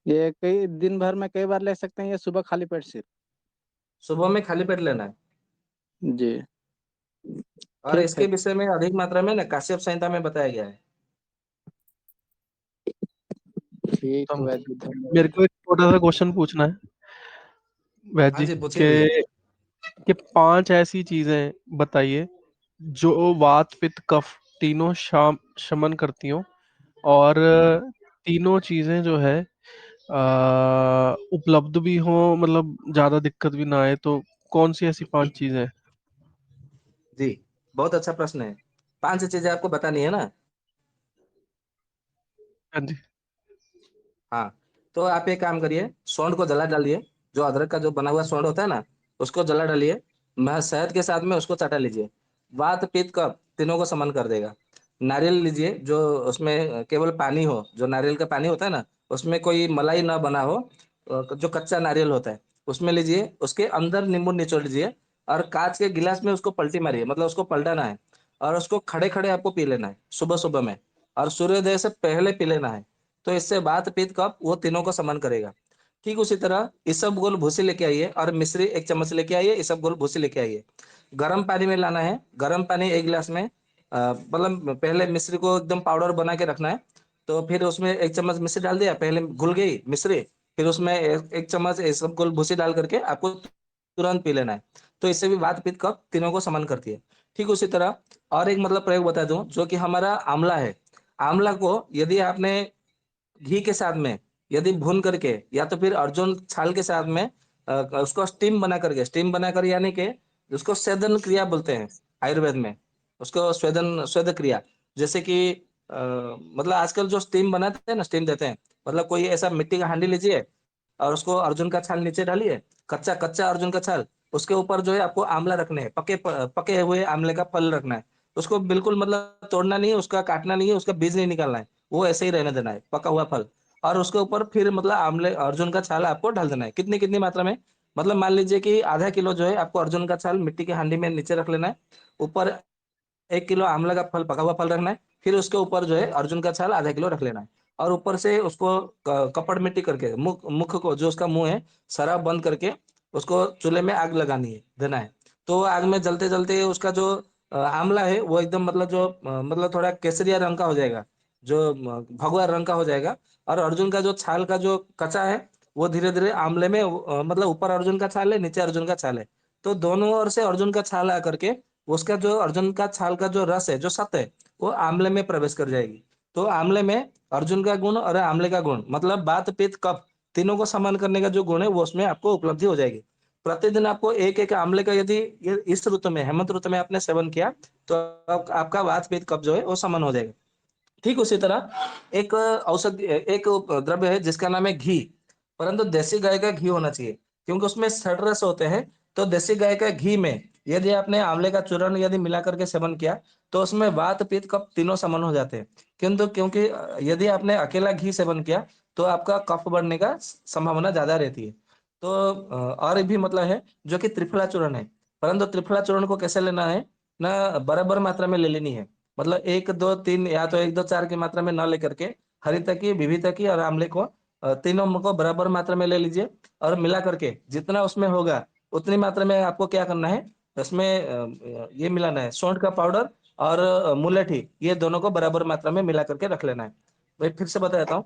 ये कई दिन भर में कई बार ले सकते हैं या सुबह खाली पेट से? सुबह में खाली पेट लेना है। जी, और ठीक है। इसके विषय में अधिक मात्रा में ना काश्यप संहिता में बताया गया है। ठीक तो है वैद्य, मेरे धन्यवाद। को एक छोटा सा क्वेश्चन पूछना है वैद हाँ जी जी पूछिए भैया। के 5 ऐसी चीजें बताइए जो वात पित्त कफ तीनों शमन करती हो और तीनों चीजें जो है उपलब्ध भी हो, मतलब ज्यादा दिक्कत भी ना आए, तो कौन सी ऐसी 5 चीजें हैं? जी बहुत अच्छा प्रश्न है। 5 चीजें आपको बतानी है ना। हाँ जी। हाँ, तो आप एक काम करिए, सौंठ को जला डालिए। जो अदरक का जो बना हुआ सौंठ होता है ना उसको जला डालिए। शहद के साथ में उसको चाटा लीजिए। वात पित्त कफ तीनों को समन कर देगा। नारियल लीजिए जो उसमें केवल पानी हो, जो नारियल का पानी होता है ना उसमें कोई मलाई ना बना हो, जो कच्चा नारियल होता है उसमें लीजिए, उसके अंदर नींबू निचोड़ लीजिए और कांच के गिलास में उसको पलटी मारिए, मतलब उसको पलटाना है और उसको खड़े खड़े आपको पी लेना है सुबह सुबह में, और सूर्योदय से पहले पी लेना है। तो इससे वात पित्त कफ वो तीनों को समन करेगा। ठीक उसी तरह इसबगोल भूसी लेके आइए और मिश्री 1 चम्मच लेके आइए, इसबगोल भूसी लेके आइए। गर्म पानी में लाना है, गर्म पानी 1 गिलास में मतलब पहले मिश्री को एकदम पाउडर बना के रखना है। तो फिर उसमें 1 चम्मच मिश्री डाल दिया, पहले घुल गई मिश्री, फिर उसमें 1 चम्मच इसबगोल भूसी डाल करके आपको तुरंत पी लेना है। तो इससे भी वात पित्त कफ तीनों को समन करती है। ठीक उसी तरह और एक मतलब प्रयोग बता दूं, जो कि हमारा आंवला है। आंवला को यदि आपने घी के साथ में यदि भून करके या तो फिर अर्जुन छाल के साथ में उसको स्टीम बना कर यानी कि उसको स्वेदन क्रिया बोलते हैं आयुर्वेद में, उसको स्वेद क्रिया। जैसे कि मतलब आजकल जो स्टीम बनाते हैं ना, स्टीम देते हैं, मतलब कोई ऐसा मिट्टी का हांडी लीजिए और उसको अर्जुन का छाल नीचे डालिए, कच्चा कच्चा अर्जुन का छाल, उसके ऊपर जो है आपको आंवला रखने हैं, पके हुए आंवले का फल रखना है। उसको बिल्कुल मतलब तोड़ना नहीं है, उसका काटना नहीं है, उसका बीज नहीं निकालना है, वो ऐसे ही रहने देना है पका हुआ फल। और उसके ऊपर फिर मतलब आमले अर्जुन का छाल आपको डाल देना है। कितनी कितनी मात्रा में, मतलब मान लीजिए कि आधा किलो जो है आपको अर्जुन का छाल मिट्टी की हांडी में नीचे रख लेना है। ऊपर 1 किलो आंवला का फल, पका हुआ फल रखना है। फिर उसके ऊपर जो है अर्जुन का छाल आधा किलो रख लेना है। और ऊपर से उसको कपड़ मिट्टी करके मुख को, जो उसका मुंह है, शराब बंद करके उसको चूल्हे में आग लगानी है, देना है। तो आग में जलते जलते उसका जो आंवला है वो एकदम मतलब जो मतलब थोड़ा केसरिया रंग का हो जाएगा, जो भगवा रंग का हो जाएगा। और अर्जुन का जो छाल का जो कचा है वो धीरे धीरे आंवले में मतलब ऊपर अर्जुन का छाल है, नीचे अर्जुन का छाल है, तो दोनों ओर से अर्जुन का छाल आकर के उसका जो अर्जुन का छाल का जो रस है, जो सत है, वो आंवले में प्रवेश कर जाएगी। तो आंवले में अर्जुन का गुण और आंवले का गुण, मतलब वात पित्त कफ तीनों को समान करने का जो गुण है वो उसमें आपको उपलब्धि हो जाएगी। प्रतिदिन आपको एक एक आंवले का यदि इस ऋतु में, हेमंत ऋतु में आपने सेवन किया तो आपका वात पित्त कफ जो है वो समान हो जाएगा। ठीक उसी तरह एक औषधि, एक द्रव्य है जिसका नाम है घी, परंतु देसी गाय का घी होना चाहिए क्योंकि उसमें षड्रस होते हैं। तो देसी गाय का घी में यदि आपने आंवले का चूर्ण यदि मिला करके सेवन किया तो उसमें वात पित्त कफ तीनों समान हो जाते हैं। किंतु क्योंकि यदि आपने अकेला घी सेवन किया तो आपका कफ बढ़ने का संभावना ज्यादा रहती है। तो और भी मतलब है जो कि त्रिफला चूर्ण है, परंतु त्रिफला चूर्ण को कैसे लेना है ना, बराबर मात्रा में ले लेनी है। मतलब 1 2 3 या तो 1 2 4 की मात्रा में ना लेकर के हरित की, विभित की और आंवले को तीनों को बराबर मात्रा में ले लीजिए और मिला करके जितना उसमें होगा उतनी मात्रा में आपको क्या करना है, इसमें ये मिलाना है सौंठ का पाउडर और मुलेठी, ये दोनों को बराबर मात्रा में मिला करके रख लेना है। भाई फिर से बता देता हूँ,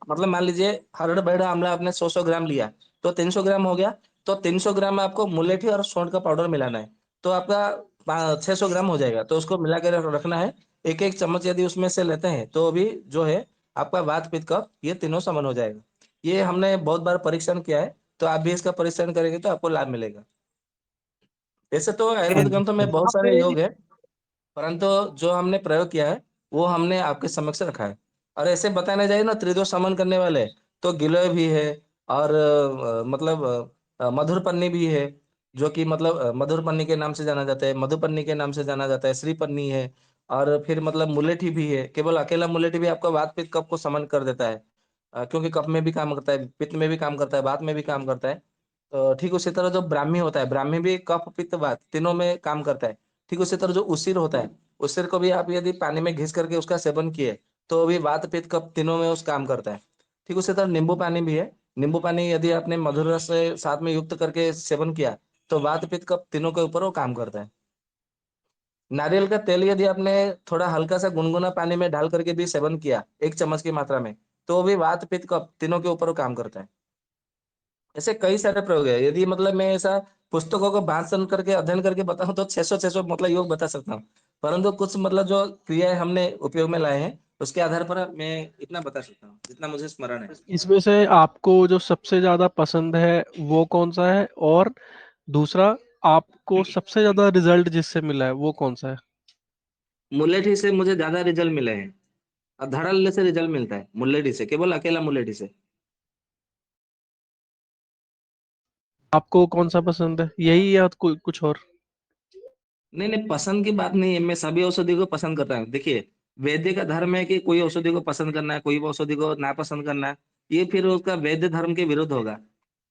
मतलब मान लीजिए हरड़ बैड़ा आंवला आपने 100 ग्राम लिया, तो 300 ग्राम हो गया। तो 300 ग्राम में आपको मुलेठी और सौंठ का पाउडर मिलाना है, तो आपका 600 ग्राम हो जाएगा। तो उसको मिला कर रखना है। एक एक चम्मच यदि उसमें से लेते हैं तो भी जो है आपका वात पित्त कफ ये तीनों समन हो जाएगा। ये हमने बहुत बार परीक्षण किया है, तो आप भी इसका परीक्षण करेंगे तो आपको लाभ मिलेगा। वैसे तो आयुर्वेद ग्रंथों में बहुत यहाँ सारे पे योग है, परंतु जो हमने प्रयोग किया है वो हमने आपके समक्ष रखा है। और ऐसे बताने जाए ना त्रिदोष समन करने वाले, तो गिलोय भी है, और मतलब मधुरपन्नी भी है, जो कि मतलब मधुरपन्नी के नाम से जाना जाता है, मधुपन्नी के नाम से जाना जाता है, श्रीपन्नी है। और फिर मतलब मुलेठी भी है। केवल अकेला मुलेठी भी आपका वात पित्त कफ को समन कर देता है, क्योंकि कफ में भी काम करता है, पित्त में भी काम करता है, वात में भी काम करता है। तो ठीक उसी तरह जो ब्राह्मी होता है, ब्राह्मी भी कफ पित्त वात तीनों में काम करता है। ठीक उसी तरह जो उसिर होता है, उसिर को भी आप यदि पानी में घिस करके उसका सेवन किए तो भी वात पित्त कफ तीनों में उस काम करता है। ठीक उसी तरह नींबू पानी भी है। नींबू पानी यदि आपने मधुर रस से साथ में युक्त करके सेवन किया तो वात पित्त कफ तीनों के ऊपर वो काम करता है। नारियल का तेल यदि आपने थोड़ा हल्का सा गुनगुना पानी में डाल करके भी सेवन किया 1 चम्मच की मात्रा में, तो भी वात पित्त कफ तीनों के ऊपर वो काम करता है। ऐसे कई सारे प्रयोग है। यदि मतलब मैं ऐसा पुस्तकों को भाषण करके अध्ययन करके बताऊं तो 600 मतलब योग बता सकता हूँ, परंतु कुछ मतलब जो क्रियाएं हमने उपयोग में लाए हैं उसके आधार पर मैं इतना बता सकता हूँ जितना मुझे स्मरण है। इसमें से आपको जो सबसे ज्यादा पसंद है वो कौन सा है, और दूसरा आपको सबसे ज्यादा रिजल्ट जिससे मिला है वो कौन सा है? मुलेठी से मुझे ज्यादा रिजल्ट मिले हैं, और धड़ल्ले से रिजल्ट मिलता है मुलेठी से, केवल अकेला मुलेठी से। आपको कौन सा पसंद है, यही या कुछ और? नहीं नहीं, पसंद की बात नहीं है, मैं सभी औषधि को पसंद करता हूँ। देखिए, वैद्य का धर्म है कि कोई औषधि को पसंद करना है, कोई औषधि को नापसंद करना है, ये फिर उसका वैद्य धर्म के विरुद्ध होगा।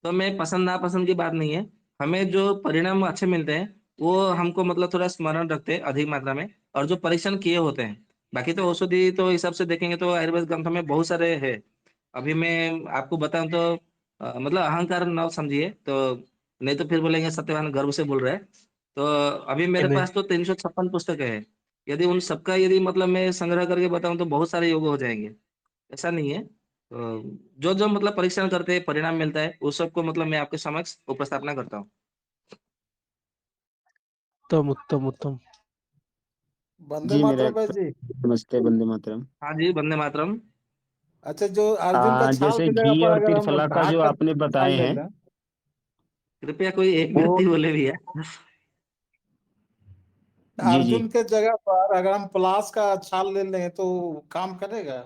तो मैं पसंद नापसंद की बात नहीं है, हमें जो परिणाम अच्छे मिलते हैं वो हमको मतलब थोड़ा स्मरण रखते हैं अधिक मात्रा में, और जो परीक्षण किए होते हैं। बाकी तो औषधि तो हिसाब से देखेंगे तो आयुर्वेद ग्रंथों में बहुत सारे है। अभी मैं आपको बताऊं तो मतलब अहंकार न समझिए तो, नहीं तो फिर बोलेंगे सत्यवान गर्व से बोल रहे हैं। तो अभी मेरे नहीं, पास तो 356 पुस्तकें हैं। यदि उन सबका यदि मतलब मैं संग्रह करके बताऊं तो बहुत सारे योग हो जाएंगे। ऐसा नहीं है। तो जो जो मतलब परीक्षण करते हैं परिणाम मिलता है उस सबको मतलब मैं आपके समक्ष उपस्थापना करता हूँ। उत्तम उत्तम उत्तम। वंदे जी मेरा मातरम भाई जी। नमस्ते, वंदे मातरम। हाँ जी, वंदे मातरम। अच्छा, जो अर्जुन का छाल जैसे की जगह घी पर और अगर हम त्रिफला का भाग जो का आपने बताए छाल ले हैं लें, कृपया कोई एक वो, व्यक्ति बोले भैया। जी जी, अर्जुन के जगह पर अगर हम प्लास का छाल ले लें तो काम करेगा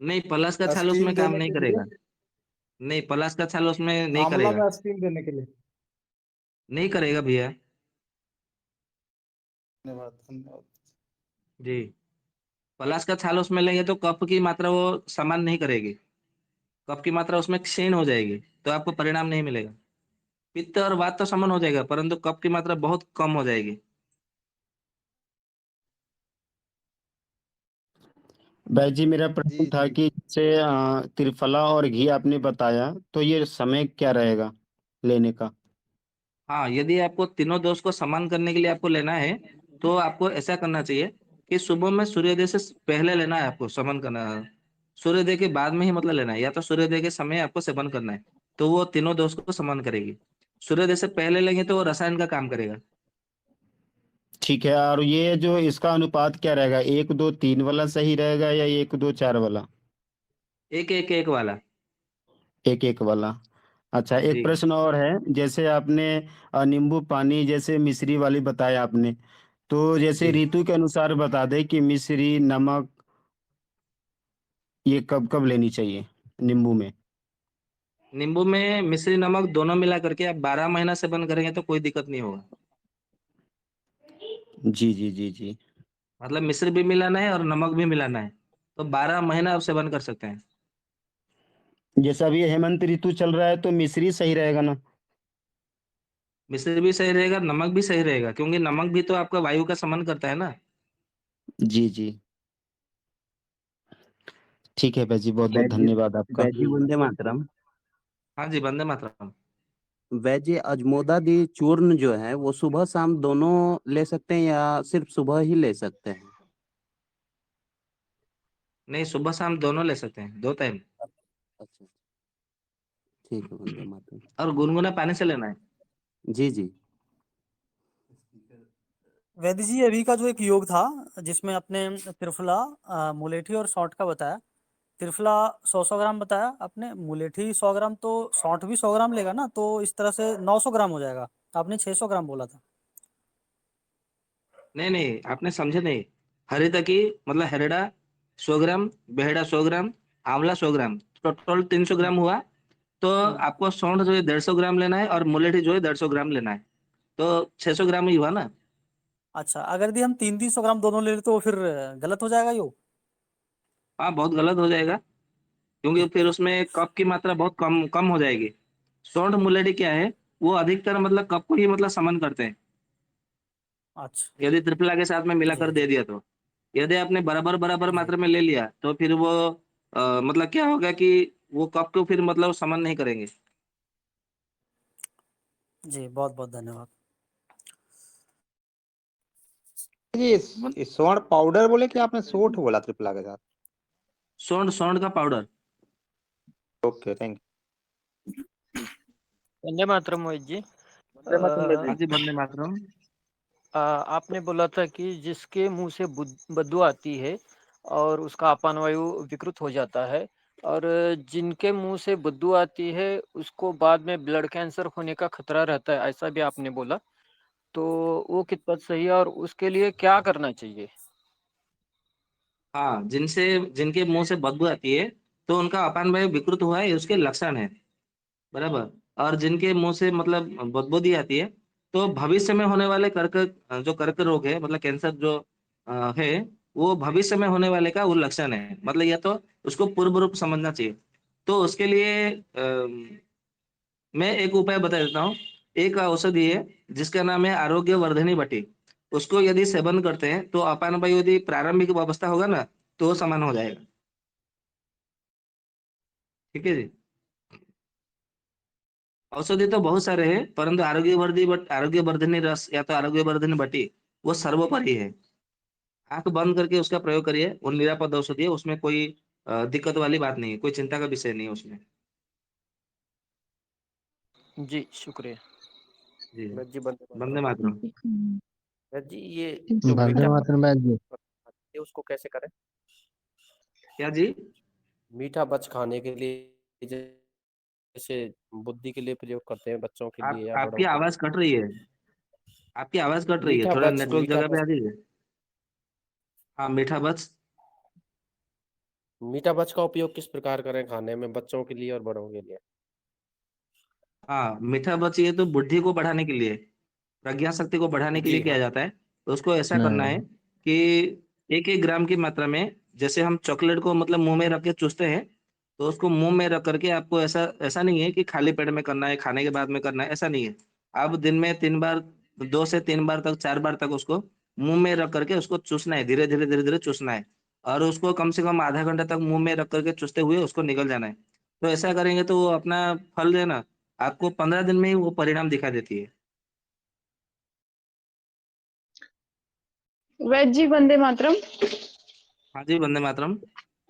नहीं, पलाश का छाल उसमें स्टीम काम देने नहीं के लिए? करेगा। नहीं, पलाश का छाल उसमें नहीं आंवला करेगा। में स्टीम देने के लिए। नहीं करेगा भैया। धन्यवाद धन्यवाद। जी, पलाश का छाल उसमें लेंगे तो कफ की मात्रा वो समान नहीं करेगी, कफ की मात्रा उसमें क्षीण हो जाएगी, तो आपको परिणाम नहीं मिलेगा। पित्त और वात तो समान हो जाएगा, परंतु कफ की मात्रा बहुत कम हो जाएगी। भाई जी मेरा प्रश्न जी था जी। कि जैसे त्रिफला और घी आपने बताया, तो ये समय क्या रहेगा लेने का? हाँ, यदि आपको तीनों दोष को समान करने के लिए आपको लेना है तो आपको ऐसा करना चाहिए कि सुबह में सूर्योदय से पहले लेना है, आपको सेवन करना है। सूर्योदय के बाद में ही मतलब लेना है, या तो सूर्योदय के समय आपको सेवन करना है, तो वो तीनों दोष को समान करेगी। सूर्योदय से पहले लेंगे तो वो रसायन का काम करेगा। ठीक है, और ये जो इसका अनुपात क्या रहेगा, 1 2 3 वाला सही रहेगा या 1 2 4 वाला? एक एक एक वाला। 1 1 वाला। अच्छा, एक जी प्रश्न और है। जैसे आपने नींबू पानी जैसे मिश्री वाली बताया आपने, तो जैसे जी। ऋतु के अनुसार बता दें कि मिश्री नमक ये कब कब लेनी चाहिए नींबू में? नींबू में मिश्री नमक दोनों मिला करके आप 12 महीना सेवन करेंगे तो कोई दिक्कत नहीं होगा। जी जी जी जी। मतलब मिश्री भी मिलाना है और नमक भी मिलाना है, तो 12 महीना आप सेवन कर सकते हैं। जैसे अभी हेमंत ऋतु चल रहा है तो मिश्री सही रहेगा ना? मिश्री भी सही रहेगा, नमक भी सही रहेगा, क्योंकि नमक भी तो आपका वायु का समन करता है ना। जी जी। ठीक है भाई जी, बहुत बहुत वैद्य धन्यवाद आपका। वैद्य वंदे मातरम। हाँ जी, वंदे मातरम। वैज ये अजमोदा दी चूर्ण जो है वो सुबह शाम दोनों ले सकते हैं या सिर्फ सुबह ही ले सकते हैं? नहीं, सुबह शाम दोनों ले सकते हैं, 2 टाइम। अच्छा, ठीक है, वंदे मातरम। और गुनगुना पानी से लेना है। जी जी। वैद्य जी, अभी का जो एक योग था जिसमें आपने त्रिफला, मुलेठी और सौंठ का बताया। त्रिफला 100 ग्राम बताया आपने, मुलेठी 100 ग्राम, तो सौंठ भी 100 ग्राम लेगा ना, तो इस तरह से 900 ग्राम हो जाएगा। आपने 600 ग्राम बोला था। नहीं नहीं, आपने समझे नहीं। हरिता की मतलब हरिड़ा 100 ग्राम, बेहड़ा 100 ग्राम, आंवला 100 ग्राम, टोटल 300 ग्राम हुआ। तो आपको सौंठ जो है 150 ग्राम लेना है, और मुलेठी जो है 150 ग्राम लेना है। तो 600 ग्राम ही हुआ ना। अच्छा, अगर यदि हम 300 ग्राम दोनों ले लें तो फिर गलत हो जाएगा योग? हाँ, बहुत गलत हो जाएगा, क्योंकि फिर उसमें कप की मात्रा बहुत कम कम हो जाएगी। सौंठ मुलेठी क्या है, वो अधिकतर मतलब कप को ही मतलब समन करते हैं। अच्छा। यदि त्रिफला के साथ में मिलाकर जी दे दिया तो, यदि आपने बराबर बराबर जी मात्रा में ले लिया तो फिर वो मतलब क्या होगा कि वो कप को फिर मतलब समन नहीं करेंगे। जी, बहुत बहुत धन्यवाद। जी, ये स्वर्ण पाउडर बोले कि आपने सोंठ बोला त्रिफला के साथ? सौंठ, सौंठ का powder. Okay, thank Vande Mataram Mohit ji. हाँ जी, वंदे मातरम। आपने बोला था कि जिसके मुंह से बदबू आती है और उसका अपान वायु विकृत हो जाता है, और जिनके मुंह से बदबू आती है उसको बाद में ब्लड कैंसर होने का खतरा रहता है, ऐसा भी आपने बोला। तो वो कितना सही है और उसके लिए क्या करना चाहिए? हाँ, जिनके मुंह से बदबू आती है तो उनका अपान वायु विकृत हुआ है, ये उसके लक्षण है। बराबर। और जिनके मुंह से मतलब बदबूदी आती है, तो भविष्य में होने वाले कर्क रोग है, मतलब कैंसर जो है, वो भविष्य में होने वाले का वो लक्षण है। मतलब या तो उसको पूर्व रूप समझना चाहिए। तो उसके लिए मैं एक उपाय बता देता हूँ। एक औषधि है जिसका नाम है आरोग्य वर्धनी बटी। उसको यदि सेवन करते हैं तो अपान वायु यदि प्रारंभिक अवस्था होगा ना, तो वो समान हो जाएगा। ठीक है जी। औषधि तो बहुत सारे हैं, परंतु आरोग्य वर्धनी रस या तो आरोग्य वर्धनी बटी वो सर्वोपरि है। आंख बंद करके उसका प्रयोग करिए, वो निरापद औषधि है, उसमें कोई दिक्कत वाली बात नहीं है, कोई चिंता का विषय नहीं है उसमें। जी, शुक्रिया। जी। वैद्य जी, वंदे वंदे मातरम। मातरम। वैद्य जी, ये जो वंदे मीठा मातरम बैद जी। है उसको कैसे करें? क्या जी? मीठा बच खाने के लिए जैसे बुद्धि के लिए प्रयोग करते हैं, बच्चों के लिए या आपकी बड़ों के लिए। आवाज कट रही है। आपकी आवाज कट रही है, थोड़ा नेटवर्क जगह पे आ जाइए। हाँ, मीठा बस। मीठा बच का उपयोग किस प्रकार करें खाने में, बच्चों के लिए और बड़ों के लिए? हाँ, मीठा बच ये तो बुद्धि को बढ़ाने के लिए, प्रज्ञा शक्ति को बढ़ाने के लिए जी किया हाँ। जाता है। तो उसको ऐसा करना है नहीं। कि 1-1 ग्राम की मात्रा में, जैसे हम चॉकलेट को मतलब मुंह में रख के चूसते हैं, तो उसको मुंह में रख करके आपको ऐसा ऐसा नहीं है कि खाली पेट में करना है, खाने के बाद में करना है, ऐसा नहीं है। आप दिन में 3 बार, 2 से 3 बार तक, 4 बार तक उसको मुंह में रख करके उसको चूसना है, धीरे धीरे धीरे धीरे चूसना है। और उसको कम से कम आधा घंटा तक मुंह में रख करके चूसते हुए उसको निकल जाना है। तो ऐसा करेंगे तो वो अपना फल देना, आपको 15 दिन में ही वो परिणाम दिखा देती है। वैद जी, वंदे मातरम। हाँ जी, वंदे मातरम।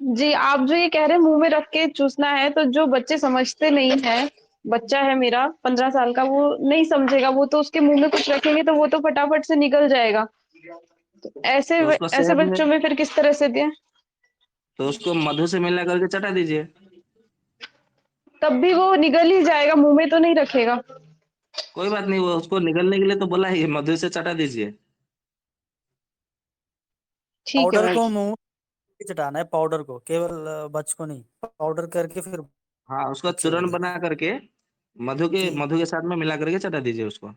जी, आप जो ये कह रहे हैं मुंह में रख के चूसना है, तो जो बच्चे समझते नहीं है, बच्चा है मेरा 15 साल का, वो नहीं समझेगा, वो तो उसके मुंह में कुछ रखेंगे तो वो तो फटाफट से निकल जाएगा। तो तो उसको ऐसे शहद में, बच्चों में फिर किस तरह से दें? तो उसको मधु से मिला करके चटा दीजिए। तब भी वो निगल ही जाएगा, मुंह में तो नहीं रखेगा। कोई बात नहीं, वो उसको निगलने के लिए तो बोला ही, मधु से चटा दीजिए। ठीक है पाउडर वैद को जी। मुंह में चटाना है, पाउडर को, केवल बच को नहीं, पाउडर करके फिर हाँ, उसका बच्चे को चूर्ण देना बना है। करके मधु के जी मधु के साथ में मिला करके चटा दीजिए उसको।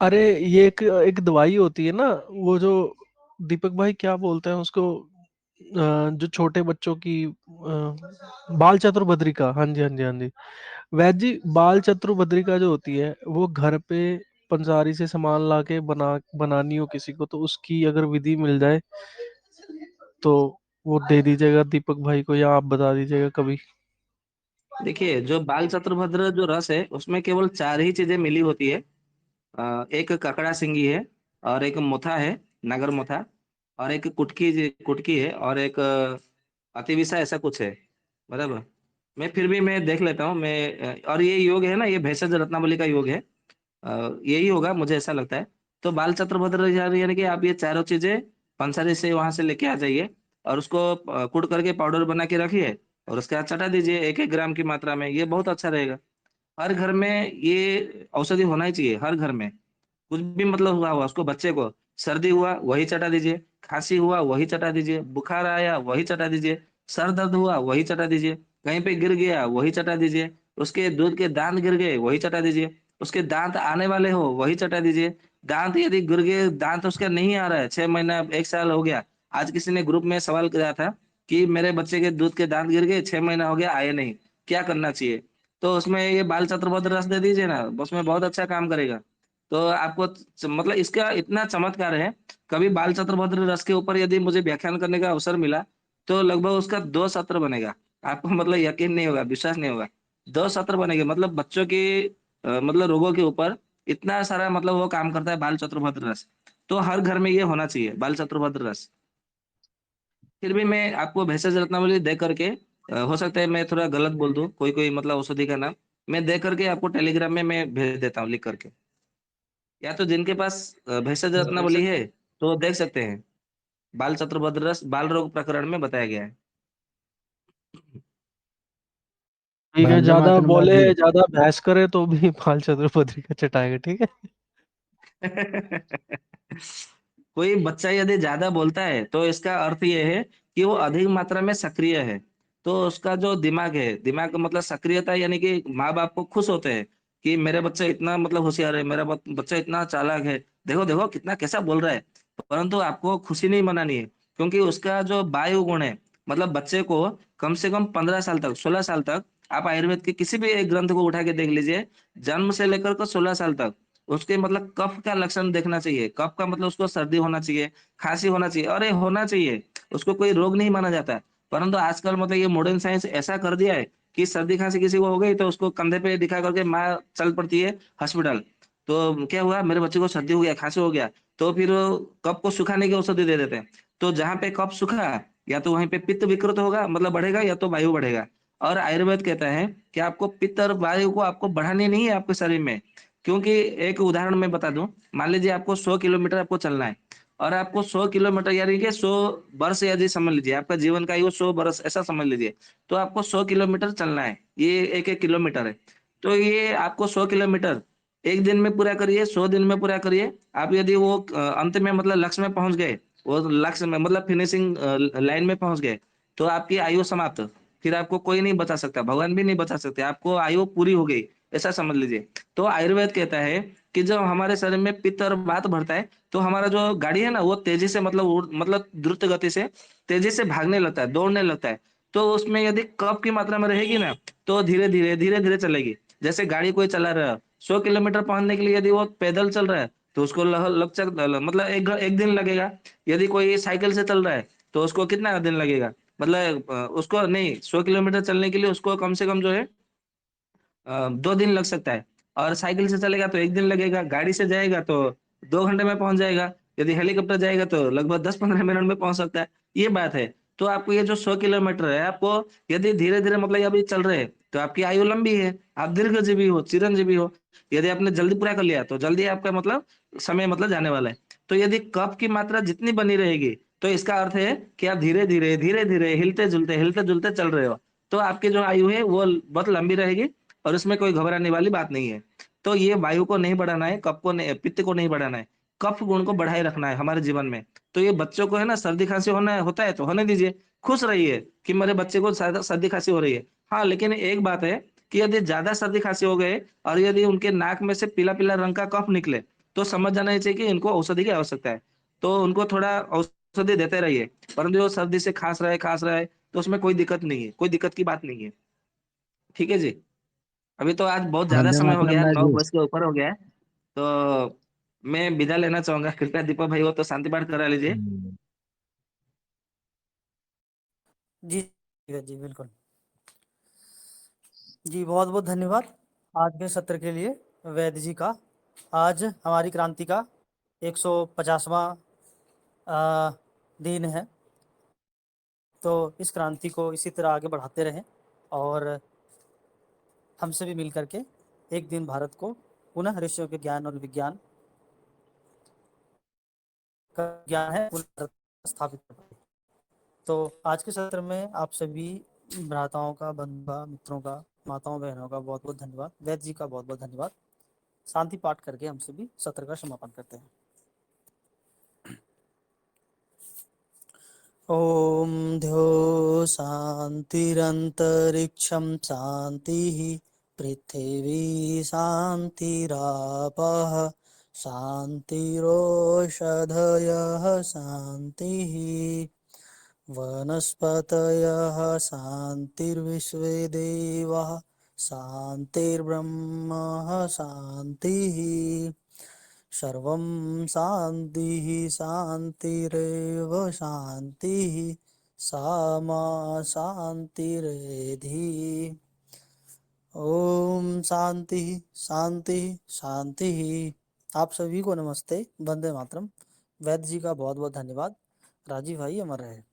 अरे ये एक एक दवाई होती है ना, वो जो दीपक भाई क्या बोलते हैं उसको, जो छोटे बच्चों की बाल चतुर्भद्रिका। हाँ जी हाँ जी हाँ जी। वैद जी, बाल चतुर्भद्रिका जो होती है वो घर पे पंसारी से सामान लाके बनानी हो किसी को, तो उसकी अगर विधि मिल जाए तो वो दे दीजिएगा दीपक भाई को, या आप बता दीजिएगा कभी। देखिए, जो बाल चतुर्भद्र जो रस है उसमें केवल 4 ही चीजें मिली होती है। एक ककड़ा सिंगी है, और एक मोथा है, नागर मोथा, और एक कुटकी है, और एक अतिविसा ऐसा कुछ है। बराबर। मैं फिर भी मैं देख लेता हूँ मैं, और ये योग है ना, ये भेषज रत्नावली का योग है। यही होगा, मुझे ऐसा लगता है। तो बाल चतुर्भद्र यानी कि आप ये चारों चीजें पंसारी से वहां से लेके आ जाइए, और उसको कूट करके पाउडर बना के रखिए, और उसके बाद चटा दीजिए 1-1 ग्राम की मात्रा में। ये बहुत अच्छा रहेगा। हर घर में ये औषधि होना ही चाहिए, हर घर में। कुछ भी मतलब हुआ उसको, बच्चे को सर्दी हुआ वही चटा दीजिए, खांसी हुआ वही चटा दीजिए, बुखार आया वही चटा दीजिए, सर दर्द हुआ वही चटा दीजिए, कहीं पे गिर गया वही चटा दीजिए, उसके दूध के दांत गिर गए वही चटा दीजिए, उसके दांत आने वाले हो वही चटा दीजिए। दांत यदि गिर गए, दांत उसका नहीं आ रहा है, 6 महीना 1 साल हो गया। आज किसी ने ग्रुप में सवाल किया था कि मेरे बच्चे के दूध के दांत गिर गए, 6 महीना हो गया आए नहीं, क्या करना चाहिए? तो उसमें ये बाल चतुर्भद्र रस दे दीजिए ना, उसमें बहुत अच्छा काम करेगा। तो आपको मतलब इसका इतना चमत्कार है। कभी बाल चतुर्भद्र रस के ऊपर यदि मुझे व्याख्यान करने का अवसर मिला, तो लगभग उसका 2 सत्र बनेगा। आपको मतलब यकीन नहीं होगा, विश्वास नहीं होगा। 2 सत्र बनेंगे, मतलब बच्चों की मतलब रोगों के ऊपर इतना सारा मतलब वो काम करता है बाल चतुर्भद्र रस। तो हर घर में ये होना चाहिए, बाल चतुर्भद्र रस। फिर भी मैं आपको भेषज रत्नावली दे करके, हो सकता है मैं थोड़ा गलत बोल दूं कोई कोई मतलब औषधि का नाम, मैं दे करके आपको टेलीग्राम में मैं भेज देता हूँ लिख करके। या तो जिनके पास भेषज रत्नावली है तो देख सकते हैं, बाल चतुर्भद्र रस बाल रोग प्रकरण में बताया गया है। ठीक है, वंदे ज्यादा मातरम बोले, बाजी। ज्यादा बहस करे तो भी बाल चतुर्भद्री का चटाएगा, ठीक है। कोई बच्चा यदि ज्यादा बोलता है तो इसका अर्थ ये है कि वो अधिक मात्रा में सक्रिय है। तो उसका जो दिमाग है, दिमाग का मतलब सक्रियता, यानी कि माँ बाप को खुश होते हैं कि मेरे बच्चा इतना मतलब होशियार है, मेरा बच्चा इतना चालाक है, देखो देखो कितना कैसा बोल रहा है। परंतु आपको खुशी नहीं मनानी है, क्योंकि उसका जो वायु गुण है, मतलब बच्चे को कम से कम 15 साल तक, 16 साल तक, आप आयुर्वेद के किसी भी एक ग्रंथ को उठा के देख लीजिए, जन्म से लेकर के 16 साल तक उसके मतलब कफ का लक्षण देखना चाहिए। कफ का मतलब उसको सर्दी होना चाहिए, खांसी होना चाहिए, और ये होना चाहिए। उसको कोई रोग नहीं माना जाता है। परंतु आजकल मतलब ये मॉडर्न साइंस ऐसा कर दिया है कि सर्दी खांसी किसी को हो गई तो उसको कंधे पे दिखा करके माँ चल पड़ती है हॉस्पिटल। तो क्या हुआ, मेरे बच्चे को सर्दी हो गया, खांसी हो गया, तो फिर वो कफ को सुखाने की औषधि दे देते हैं। तो जहाँ पे कफ सूखा, या तो वहीं पे पित्त विकृत होगा, मतलब बढ़ेगा, या तो वायु बढ़ेगा। और आयुर्वेद कहता है कि आपको पित्त और वायु को आपको बढ़ानी नहीं है आपके शरीर में। क्योंकि एक उदाहरण मैं बता दूं, मान लीजिए आपको 100 किलोमीटर आपको चलना है, और आपको 100 किलोमीटर यानी कि 100 वर्ष, यदि समझ लीजिए आपका जीवन का आयु 100 वर्ष ऐसा समझ लीजिए, तो आपको 100 किलोमीटर चलना है, ये 1-1 किलोमीटर है। तो ये आपको 100 किलोमीटर एक दिन में पूरा करिए, 100 दिन में पूरा करिए। आप यदि वो अंत में मतलब लक्ष्य में पहुंच गए, वो लक्ष्य में मतलब फिनिशिंग लाइन में पहुंच गए, तो आपकी आयु समाप्त। फिर आपको कोई नहीं बचा सकता, भगवान भी नहीं बचा सकते, आपको आयु पूरी हो गई, ऐसा समझ लीजिए। तो आयुर्वेद कहता है कि जब हमारे शरीर में पित्त और वात बढ़ता है, तो हमारा जो गाड़ी है ना, वो तेजी से मतलब मतलब द्रुत गति से तेजी से भागने लगता है, दौड़ने लगता है। तो उसमें यदि कफ की मात्रा में रहेगी ना, तो धीरे धीरे चलेगी। जैसे गाड़ी कोई चला रहा है, 100 किलोमीटर पहुंचने के लिए यदि वो पैदल चल रहा है, तो उसको मतलब एक दिन लगेगा। यदि कोई साइकिल से चल रहा है, तो उसको कितना दिन लगेगा, मतलब उसको नहीं, 100 किलोमीटर चलने के लिए उसको कम से कम जो है 2 दिन लग सकता है। और साइकिल से चलेगा तो एक दिन लगेगा, गाड़ी से जाएगा तो 2 घंटे में पहुंच जाएगा, यदि हेलीकॉप्टर जाएगा तो लगभग 10-15 मिनट में पहुंच सकता है। ये बात है। तो आपको ये जो 100 किलोमीटर है, आपको यदि धीरे धीरे मतलब अभी चल रहे हैं, तो आपकी आयु लंबी है, आप दीर्घजीवी हो, चिरंजीवी हो। यदि आपने जल्दी पूरा कर लिया, तो जल्दी आपका मतलब समय मतलब जाने वाला है। तो यदि कफ की मात्रा जितनी बनी रहेगी, तो इसका अर्थ है कि आप धीरे धीरे हिलते जुलते चल रहे हो, तो आपकी जो आयु है वो बहुत लंबी रहेगी, और उसमें कोई घबराने वाली बात नहीं है। तो ये वायु को नहीं बढ़ाना है, कफ को नहीं, पित्त को नहीं बढ़ाना है, कफ गुण को बढ़ाए रखना है हमारे जीवन में। तो ये बच्चों को है ना, सर्दी खांसी होता है तो होने दीजिए, खुश रहिए कि मेरे बच्चे को सर्दी खांसी हो रही है। हाँ, लेकिन एक बात है कि यदि ज्यादा सर्दी खांसी हो गए, और यदि उनके नाक में से पीला पीला रंग का कफ निकले, तो समझ जाना चाहिए कि इनको औषधि की आवश्यकता है। तो उनको थोड़ा औषधि देते रहिए। परंतु जो सर्दी से खांस रहा है, तो उसमें कोई दिक्कत नहीं है, कोई दिक्कत की बात नहीं है। ठीक है जी। अभी तो आज बहुत ज्यादा वंदे समय हो मातरम गया, नौ बाजी। बज के ऊपर हो गया है। तो मैं विदा लेना चाहूंगा, कृपया दीपक भाई हो तो शांति पाठ करा लीजिए। जी ठीक है जी, बिल्कुल। जी बहुत बहुत धन्यवाद आज के सत्र के लिए वैद्य जी का। आज हमारी क्रांति का 150वां दिन है, तो इस क्रांति को इसी तरह आगे बढ़ाते रहें और हमसे भी मिल करके एक दिन भारत को पुनः ऋषियों के ज्ञान और विज्ञान का ज्ञान है पुनः स्थापित कर पाए। तो आज के सत्र में आप सभी भ्राताओं का, बंधुओं, मित्रों का, माताओं बहनों का बहुत बहुत धन्यवाद। वैद्य जी का बहुत बहुत धन्यवाद। शांति पाठ करके हम सभी सत्र का समापन करते हैं। ओम द्यो शांतिरंतरिक्षं शांति पृथिवी शांतिरापः शांतिरोषधयः शांतिः वनस्पतयः शांतिर्विश्वे देवाः शांतिर्ब्रह्म शांतिः सर्वं शांतिः शांतिरेव शांतिः सा मा शांतिरेधि। ओम शांति शांति शांति। आप सभी को नमस्ते, वंदे मातरम। वैद्य जी का बहुत बहुत धन्यवाद। राजीव भाई अमर रहे।